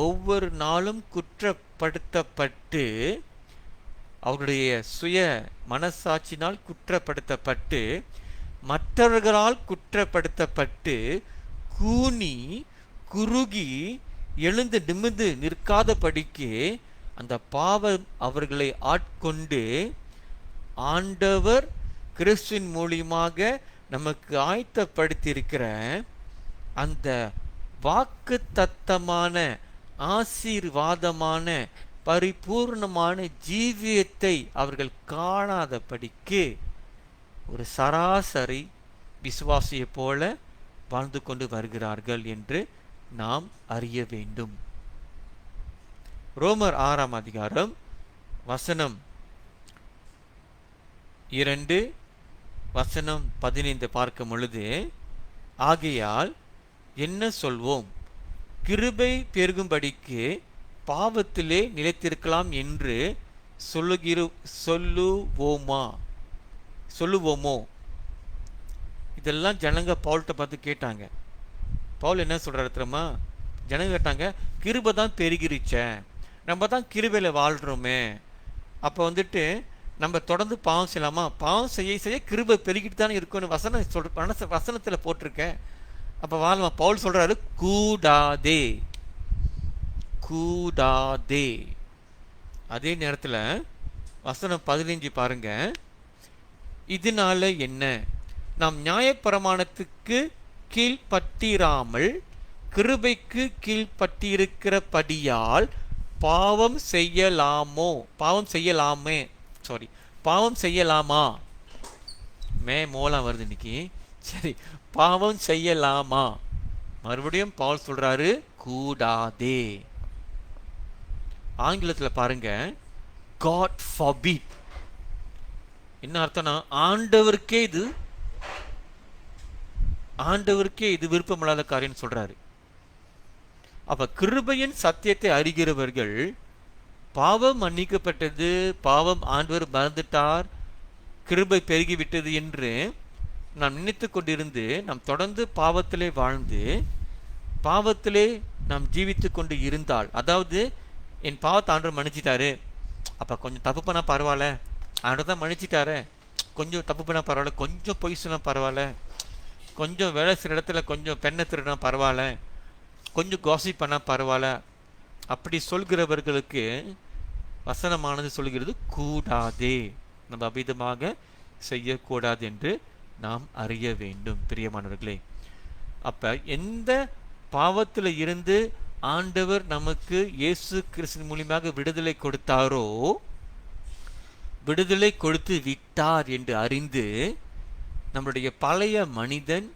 ஒவ்வொரு நாளும் குற்றப்படுத்தப்பட்டு அவருடைய சுய மனசாட்சினால் குற்றப்படுத்தப்பட்டு மற்றவர்களால் குற்றப்படுத்தப்பட்டு கூனி குறுகி எழுந்து நிமிர்ந்து நிற்காதபடிக்கு அந்த பாவம் அவர்களை ஆட்கொண்டு ஆண்டவர் கிறிஸ்துவின் மூலியமாக நமக்கு ஆயத்தப்படுத்தியிருக்கிற அந்த வாக்கு தத்தமான ஆசீர்வாதமான பரிபூர்ணமான ஜீவியத்தை அவர்கள் காணாதபடிக்கு ஒரு சராசரி விசுவாசியை போல வாழ்ந்து கொண்டு வருகிறார்கள் என்று நாம் அறிய வேண்டும். ரோமர் 6ஆம் அதிகாரம் வசனம் 2 வசனம் 15 பார்க்கும் பொழுது, ஆகையால் என்ன சொல்வோம்? கிருபை பெருகும்படிக்கு பாவத்திலே நிலைத்திருக்கலாம் என்று சொல்லுவோமோ? இதெல்லாம் ஜனங்க பவுல்கிட்ட பார்த்து கேட்டாங்க. பவுல் என்ன சொல்றாரு தெரியுமா? ஜனங்க கேட்டாங்க, கிருபை தான் பெருகிருச்ச, நம்ம தான் கிருபையில் வாழ்கிறோமே, அப்போ வந்துட்டு நம்ம தொடர்ந்து பாவம் செய்யலாமா? பாவம் செய்ய செய்ய கிருபை பெருகிட்டு தானே இருக்கும்னு வசனத்தில் போட்டிருக்கேன். அப்போ வாழ்மா பவுல் சொல்றாரு, கூடாதே கூடாதே. அதே நேரத்தில் வசனம் 15 பாருங்க. இதனால என்ன? நாம் நியாயப்பிரமாணத்துக்கு கீழ்ப்பட்டிராமல் கிருபைக்கு கீழ்ப்பட்டிருக்கிறபடியால் பாவம் செய்யலாமா? மோலாம் வருது இன்னைக்கு. சரி, பாவம் செய்யலாமா? மறுபடியும் பவுல் சொல்றாரு, கூடாதே. ஆங்கிலத்தில் பாருங்க, God forbid. என்ன அர்த்தம்னா, ஆண்டவருக்கே இது விருப்பமில்லாத காரியம் சொல்றாரு. அப்ப கிருபையின் சத்தியத்தை அறிகிறவர்கள் பாவம் மன்னிக்கப்பட்டது, பாவம் ஆண்டவர் மறந்துட்டார், கிருபை பெருகிவிட்டது என்று நாம் நினைத்து கொண்டிருந்து நாம் தொடர்ந்து பாவத்திலே வாழ்ந்து பாவத்திலே நாம் ஜீவித்து கொண்டு இருந்தால், அதாவது என் பாவத்தை ஆண்டவர் மன்னிச்சிட்டாரு, அப்போ கொஞ்சம் தப்பு பண்ணால் பரவாயில்ல, ஆண்டவர் தான் மன்னிச்சிட்டாரு, கொஞ்சம் தப்பு பண்ணால் பரவாயில்ல, கொஞ்சம் பொய் சொன்னால் பரவாயில்ல, கொஞ்சம் வேலை செய்கிற இடத்துல கொஞ்சம் பெண்ணை திருடினா பரவாயில்ல, கொஞ்சம் காசிப் பண்ணால் பரவாயில்ல, அப்படி சொல்கிறவர்களுக்கு வசனமானது சொல்கிறது கூடாதே, நம்ம அபிதமாக செய்யக்கூடாது என்று நாம் அறிய வேண்டும். பிரியமானவர்களே, அப்போ எந்த பாவத்தில் இருந்து ஆண்டவர் நமக்கு இயேசு கிறிஸ்து மூலியமாக விடுதலை கொடுத்தாரோ, விடுதலை கொடுத்து விட்டார் என்று அறிந்து நம்முடைய பழைய மனிதன்,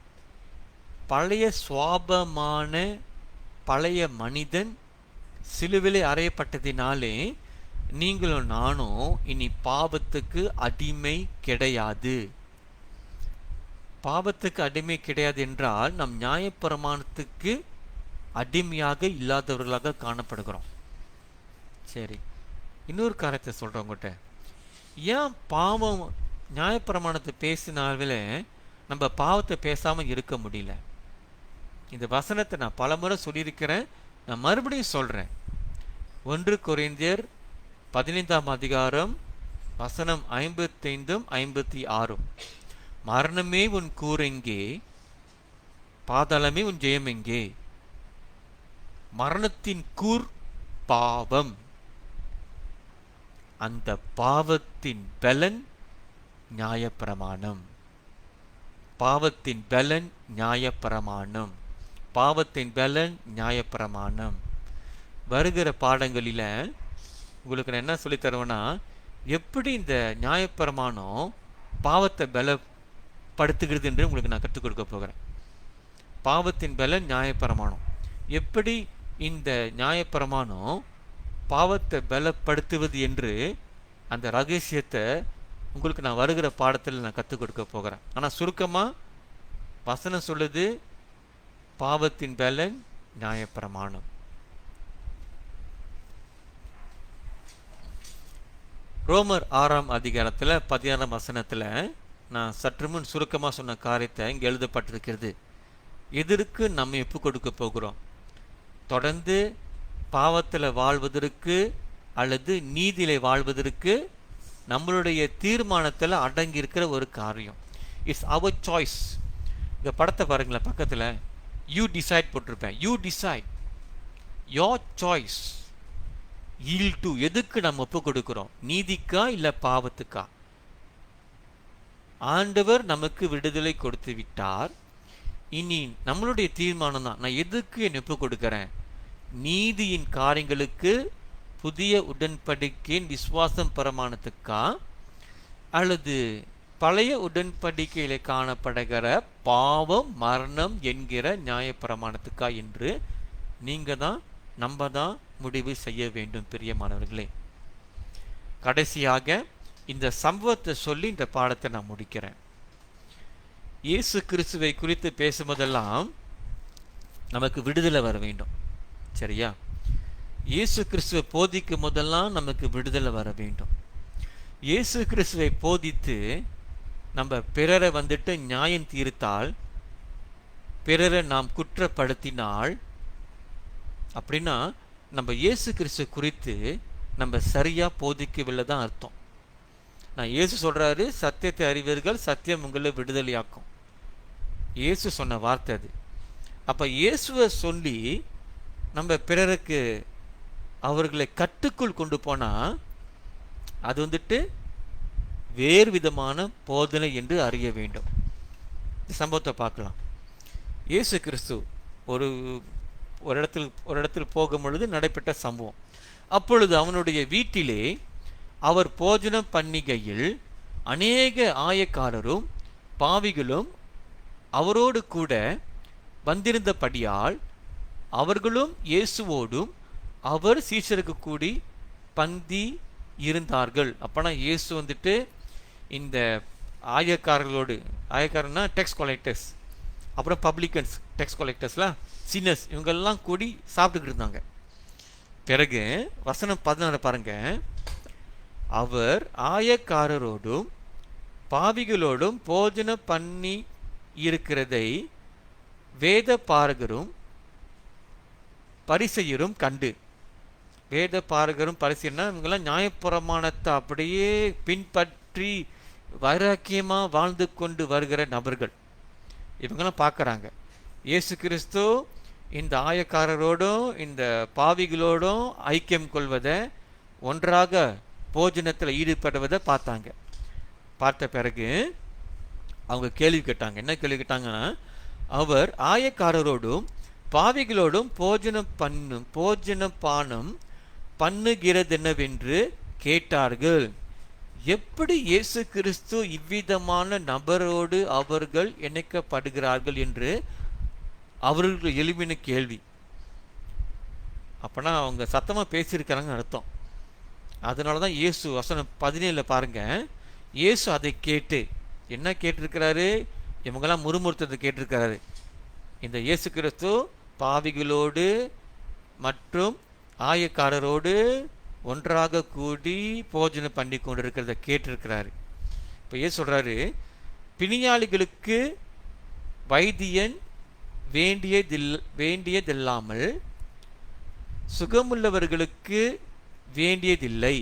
பழைய சுவாபமான பழைய மனிதன் சிலுவிலே அறையப்பட்டதினாலே நீங்களும் நானும் இனி பாவத்துக்கு அடிமை கிடையாது. பாவத்துக்கு அடிமை கிடையாது என்றால் நம் நியாயப்பிரமாணத்துக்கு அடிமையாக இல்லாதவர்களாக காணப்படுகிறோம். சரி, இன்னொரு காரியத்தை சொல்கிறேன் உங்கள்கிட்ட. ஏன் பாவம் நியாயப்பிரமாணத்தை பேசினாலே நம்ம பாவத்தை பேசாமல் இருக்க முடியல? இந்த வசனத்தை நான் பல முறை சொல்லியிருக்கிறேன், நான் மறுபடியும் சொல்கிறேன். 1 கொரிந்தியர் 15ஆம் அதிகாரம் வசனம் 55 56. மரணமே உன் கூரெங்கே, பாதாளமே உன் ஜெயம் எங்கே? மரணத்தின் கூர் பாவம், அந்த பாவத்தின் பலன் நியாயப்பிரமாணம். பாவத்தின் பலன் நியாயப்பிரமாணம். பாவத்தின் பலன் நியாயப்பிரமாணம். வருகிற பாடங்களில் உங்களுக்கு நான் என்ன சொல்லி தருவேன்னா, எப்படி இந்த நியாயப்பிரமாணம் பாவத்தை பலப்படுத்துகிறது என்று உங்களுக்கு நான் கற்றுக் கொடுக்க போகிறேன். பாவத்தின் பலன் நியாயப்பிரமாணம். எப்படி இந்த நியாயப்பிரமாணம் பாவத்தை பலப்படுத்துவது என்று அந்த ரகசியத்தை உங்களுக்கு நான் வருகிற பாடத்தில் நான் கற்றுக் கொடுக்க போகிறேன். ஆனால் சுருக்கமாக வசனம் சொல்லுது, பாவத்தின் பலன் நியாயப்பிரமாணம். ரோமர் 6ஆம் அதிகாரத்தில் 16ஆம் வசனத்தில் நான் சற்று முன் சுருக்கமாக சொன்ன காரியத்தை இங்கே எழுதப்பட்டிருக்கிறது. எதற்கு நம்ம ஒப்பு கொடுக்க போகிறோம்? தொடர்ந்து பாவத்தில் வாழ்வதற்கு அல்லது நீதியிலே வாழ்வதற்கு நம்மளுடைய தீர்மானத்தில் அடங்கி இருக்கிற ஒரு காரியம். It's our choice. இந்த படத்தை பாருங்களேன், பக்கத்தில் யூ டிசைட் போட்டிருப்பேன். You decide, your choice. Yield, எதுக்கு நம்ம ஒப்பு கொடுக்கிறோம்? நீதிக்கா இல்லை பாவத்துக்கா? ஆண்டவர் நமக்கு விடுதலை கொடுத்து விட்டார். இனி நம்மளுடைய தீர்மானம் தான், நான் எதுக்கு என் ஒப்பு கொடுக்கிறேன்? நீதியின் காரியங்களுக்கு, புதிய உடன்படிக்கையின் விசுவாசம் பிரமாணத்துக்கா, அல்லது பழைய உடன்படிக்கையில் காணப்படுகிற பாவம் மரணம் என்கிற நியாயப்பிரமாணத்துக்கா என்று நம்ம தான் முடிவு செய்ய வேண்டும். பிரியமானவர்களே, கடைசியாக இந்த சம்பவத்தை சொல்லி இந்த பாடத்தை நான் முடிக்கிறேன். இயேசு கிறிஸ்துவை குறித்து பேசும்போதெல்லாம் நமக்கு விடுதலை வர வேண்டும். சரியா? இயேசு கிறிஸ்துவை போதிக்கும் போதெல்லாம் நமக்கு விடுதலை வர வேண்டும். இயேசு கிறிஸ்துவை போதித்து நம்ம பிறரை நியாயம் தீர்த்தால், பிறரை நாம் குற்றப்படுத்தினால், அப்படின்னா நம்ம இயேசு கிறிஸ்து குறித்து நம்ம சரியா போதிக்கவில்லை தான் அர்த்தம். நான் இயேசு சொல்றாரு, சத்தியத்தை அறிவீர்கள், சத்தியம் உங்களை விடுதலையாக்கும். இயேசு சொன்ன வார்த்தை அது. அப்ப இயேசுவை சொல்லி நம்ம பிறருக்கு அவர்களை கட்டுக்குள் கொண்டு போனா அது வந்துட்டு வேறு விதமான போதனை என்று அறிய வேண்டும். இந்த சம்பவத்தை பார்க்கலாம். இயேசு கிறிஸ்து ஒரு ஒரு இடத்தில் போகும் பொழுது நடைபெற்ற சம்பவம். அப்பொழுது அவனுடைய வீட்டிலே அவர் போஜனம் பண்ணிகையில் அநேக ஆயக்காரரும் பாவிகளும் அவரோடு கூட வந்திருந்தபடியால் அவர்களும் இயேசுவோடும் அவர் சீஷருக்கு கூடி பந்தி இருந்தார்கள். அப்போனா இயேசு வந்துட்டு இந்த ஆயக்காரன்னா டெக்ஸ் கலெக்டர்ஸ், அப்புறம் பப்ளிகன்ஸ், டெக்ஸ் கலெக்டர்ஸ்லாம், சின்னர்ஸ், இவங்கெல்லாம் கூடி சாப்பிட்டுக்கிட்டு இருந்தாங்க. பிறகு வசனம் 16 பாருங்க. அவர் ஆயக்காரரோடும் பாவிகளோடும் போஜனம் பண்ணி இருக்கிறதை வேத பாரகரும் பரிசெயரும் கண்டு. வேத பாரகரும் பரிசெயர்னா இவங்கெல்லாம் நியாயப்பிரமாணத்தை அப்படியே பின்பற்றி வைராக்கியமாக வாழ்ந்து கொண்டு வருகிற நபர்கள். இவங்கெல்லாம் பார்க்குறாங்க இயேசு கிறிஸ்து இந்த ஆயக்காரரோடும் இந்த பாவிகளோடும் ஐக்கியம் கொள்வதை, ஒன்றாக போஜனத்தில் ஈடுபடுவதை பார்த்தாங்க. பார்த்த பிறகு அவங்க கேள்வி கேட்டாங்க. என்ன கேள்வி கேட்டாங்கன்னா, அவர் ஆயக்காரரோடும் பாவிகளோடும் போஜன பானம் பண்ணுகிறதென்னவென்று கேட்டார்கள். எப்படி இயேசு கிறிஸ்து இவ்விதமான நபரோடு அவர்கள் இணைக்கப்படுகிறார்கள் என்று அவர்கள் எழுப்பின கேள்வி. அப்பனா அவங்க சத்தமா பேசியிருக்கிறாங்கன்னு அர்த்தம். அதனாலதான் இயேசு வசனம் 17 பாருங்க. இயேசு அதை கேட்டு என்ன கேட்டிருக்கிறாரு? இவங்கெல்லாம் முறுமுறுத்ததை கேட்டிருக்கிறாரு. இந்த இயேசு கிறிஸ்து பாவிகளோடு மற்றும் ஆயக்காரரோடு ஒன்றாக கூடி போஜனம் பண்ணி கொண்டிருக்கிறத கேட்டிருக்கிறாரு. இப்போ ஏன் சொல்றாரு? பிணியாளிகளுக்கு வைத்தியன் வேண்டியதில்லாமல் சுகமுள்ளவர்களுக்கு வேண்டியதில்லை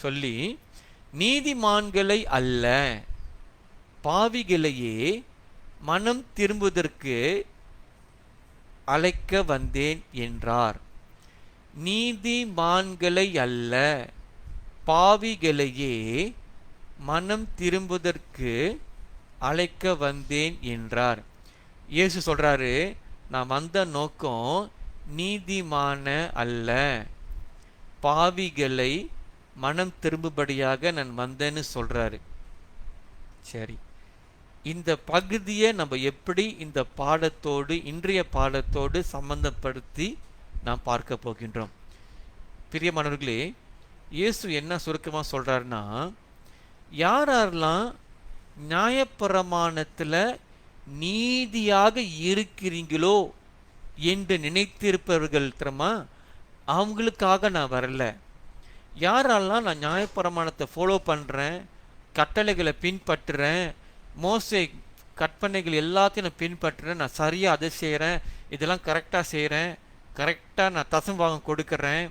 சொல்லி, நீதிமான்களை அல்ல பாவிகளையே மனம் திரும்புவதற்கு அழைக்க வந்தேன் என்றார். நீதிமான்களை அல்ல பாவிகளையே மனம் திரும்புவதற்கு அழைக்க வந்தேன் என்றார். இயேசு சொல்றாரு, நான் வந்த நோக்கம் நீதிமான அல்ல, பாவிகளை மனம் திரும்பும்படியாக நான் வந்தேன்னு சொல்றாரு. சரி, இந்த பகுதியை நம்ம எப்படி இந்த பாடத்தோடு, இன்றைய பாடத்தோடு சம்பந்தப்படுத்தி நாம் பார்க்க போகின்றோம். பிரியமானவர்களே, இயேசு என்ன சுருக்கமாக சொல்றாருன்னா, யாரெல்லாம் நியாயப்பிரமாணத்தில் நீதியாக இருக்கிறீங்களோ என்று நினைத்திருப்பவர்கள் தெரியுமா, அவங்களுக்காக நான் வரல. யாரெல்லாம் நான் நியாயப்பிரமாணத்தை ஃபாலோ பண்ணுறேன், கட்டளைகளை பின்பற்றுறேன், மோசே கற்பனைகள் எல்லாத்தையும் நான் பின்பற்றுறேன், நான் சரியாக அதை செய்கிறேன், இதெல்லாம் கரெக்டாக செய்கிறேன், கரெக்டாக நான் தசம்பாகம் கொடுக்குறேன்,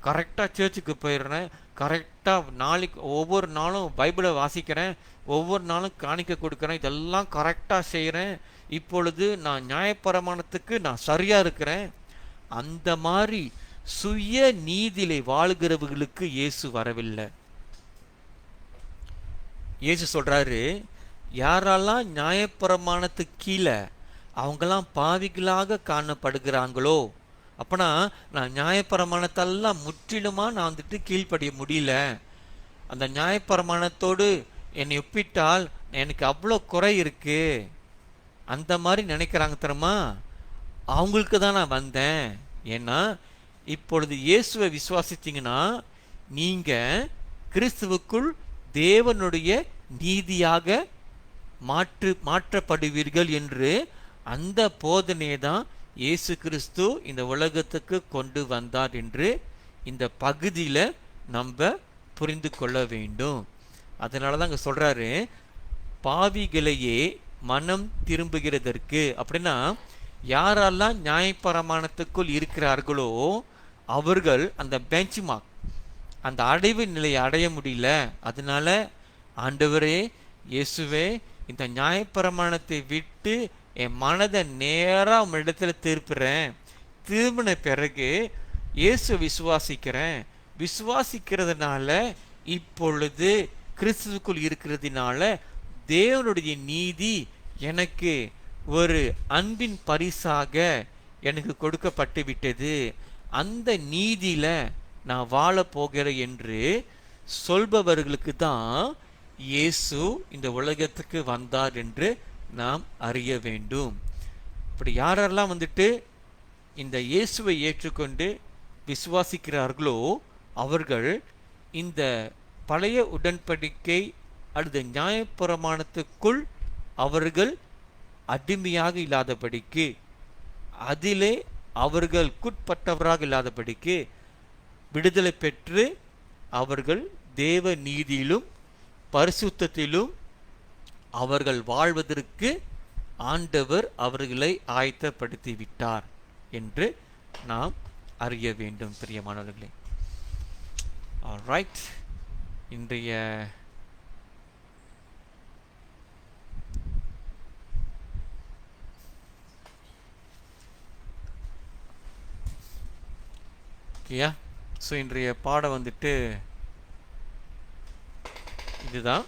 கரெக்டாக சர்ச்சுக்கு போயிடுறேன், கரெக்டாக நாளைக்கு ஒவ்வொரு நாளும் பைபிளை வாசிக்கிறேன், ஒவ்வொரு நாளும் காணிக்க கொடுக்குறேன், இதெல்லாம் கரெக்டாக செய்கிறேன், இப்பொழுது நான் நியாயப்பிரமாணத்துக்கு நான் சரியாக இருக்கிறேன். அந்த மாதிரி சுய நீதியிலே வாழ்கிறவர்களுக்கு இயேசு வரவில்லை. இயேசு சொல்றாரு, யாரெல்லாம் நியாயப்பிரமாணத்துக்கு கீழே அவங்கெல்லாம் பாவிகளாக காணப்படுகிறாங்களோ, அப்பனா நான் நியாயப்பிரமாணத்தெல்லாம் முற்றிலுமா நான் வந்துட்டு கீழ்ப்படிய முடியல, அந்த நியாயப்பிரமாணத்தோடு என்னை ஒப்பிட்டால் எனக்கு அவ்வளோ குறை இருக்கு, அந்த மாதிரி நினைக்கிறாங்க தெரியுமா, அவங்களுக்கு தான் நான் வந்தேன். ஏன்னா இப்பொழுது இயேசுவை விசுவாசித்தீங்கன்னா நீங்க கிறிஸ்துவுக்குள் தேவனுடைய நீதியாக மாற்றப்படுவீர்கள் என்று அந்த போதனையை தான் இயேசு கிறிஸ்து இந்த உலகத்துக்கு கொண்டு வந்தார் என்று இந்த பகுதியில் நம்ம புரிந்து கொள்ள வேண்டும். அதனால தான் அங்கே சொல்றாரு, பாவிகளையே மனம் திரும்புகிறதற்கு. அப்படின்னா யாரெல்லாம் நியாயப்பிரமாணத்துக்குள் இருக்கிறார்களோ அவர்கள் அந்த பெஞ்ச் மார்க், அந்த அடைவு நிலையை அடைய முடியல, அதனால ஆண்டவரே, இயேசுவே, இந்த நியாயப்பிரமாணத்தை விட்டு என் மனதை நேரா உம்மிடத்துல திருப்புறேன். திரும்பின பிறகு இயேசு விசுவாசிக்கிறேன். விசுவாசிக்கிறதுனால இப்பொழுது கிறிஸ்துவுக்குள் இருக்கிறதுனால தேவனுடைய நீதி எனக்கு ஒரு அன்பின் பரிசாக எனக்கு கொடுக்கப்பட்டு விட்டது. அந்த நீதியில நான் வாழ போகிறேன் என்று சொல்பவர்களுக்கு தான் இயேசு இந்த உலகத்துக்கு வந்தார் என்று நாம் அறிய வேண்டும். இப்படி யாரெல்லாம் வந்துட்டு இந்த இயேசுவை ஏற்றுக்கொண்டு விசுவாசிக்கிறார்களோ அவர்கள் இந்த பழைய உடன்படிக்கை அல்லது நியாயப்பிரமாணத்துக்குள் அவர்கள் அடிமையாக இல்லாதபடிக்கு, அதிலே அவர்களுக்குட்பட்டவராக இல்லாதபடிக்கு விடுதலை பெற்று அவர்கள் தேவ நீதியிலும் பரிசுத்தத்திலும் அவர்கள் வாழ்வதற்கு ஆண்டவர் அவர்களை ஆயத்தப்படுத்தி விட்டார் என்று நாம் அறிய வேண்டும். பிரியமானவர்களே, ஆல்ரைட், இன்றைய ஸோ இன்றைய பாடம் வந்துட்டு இதுதான்.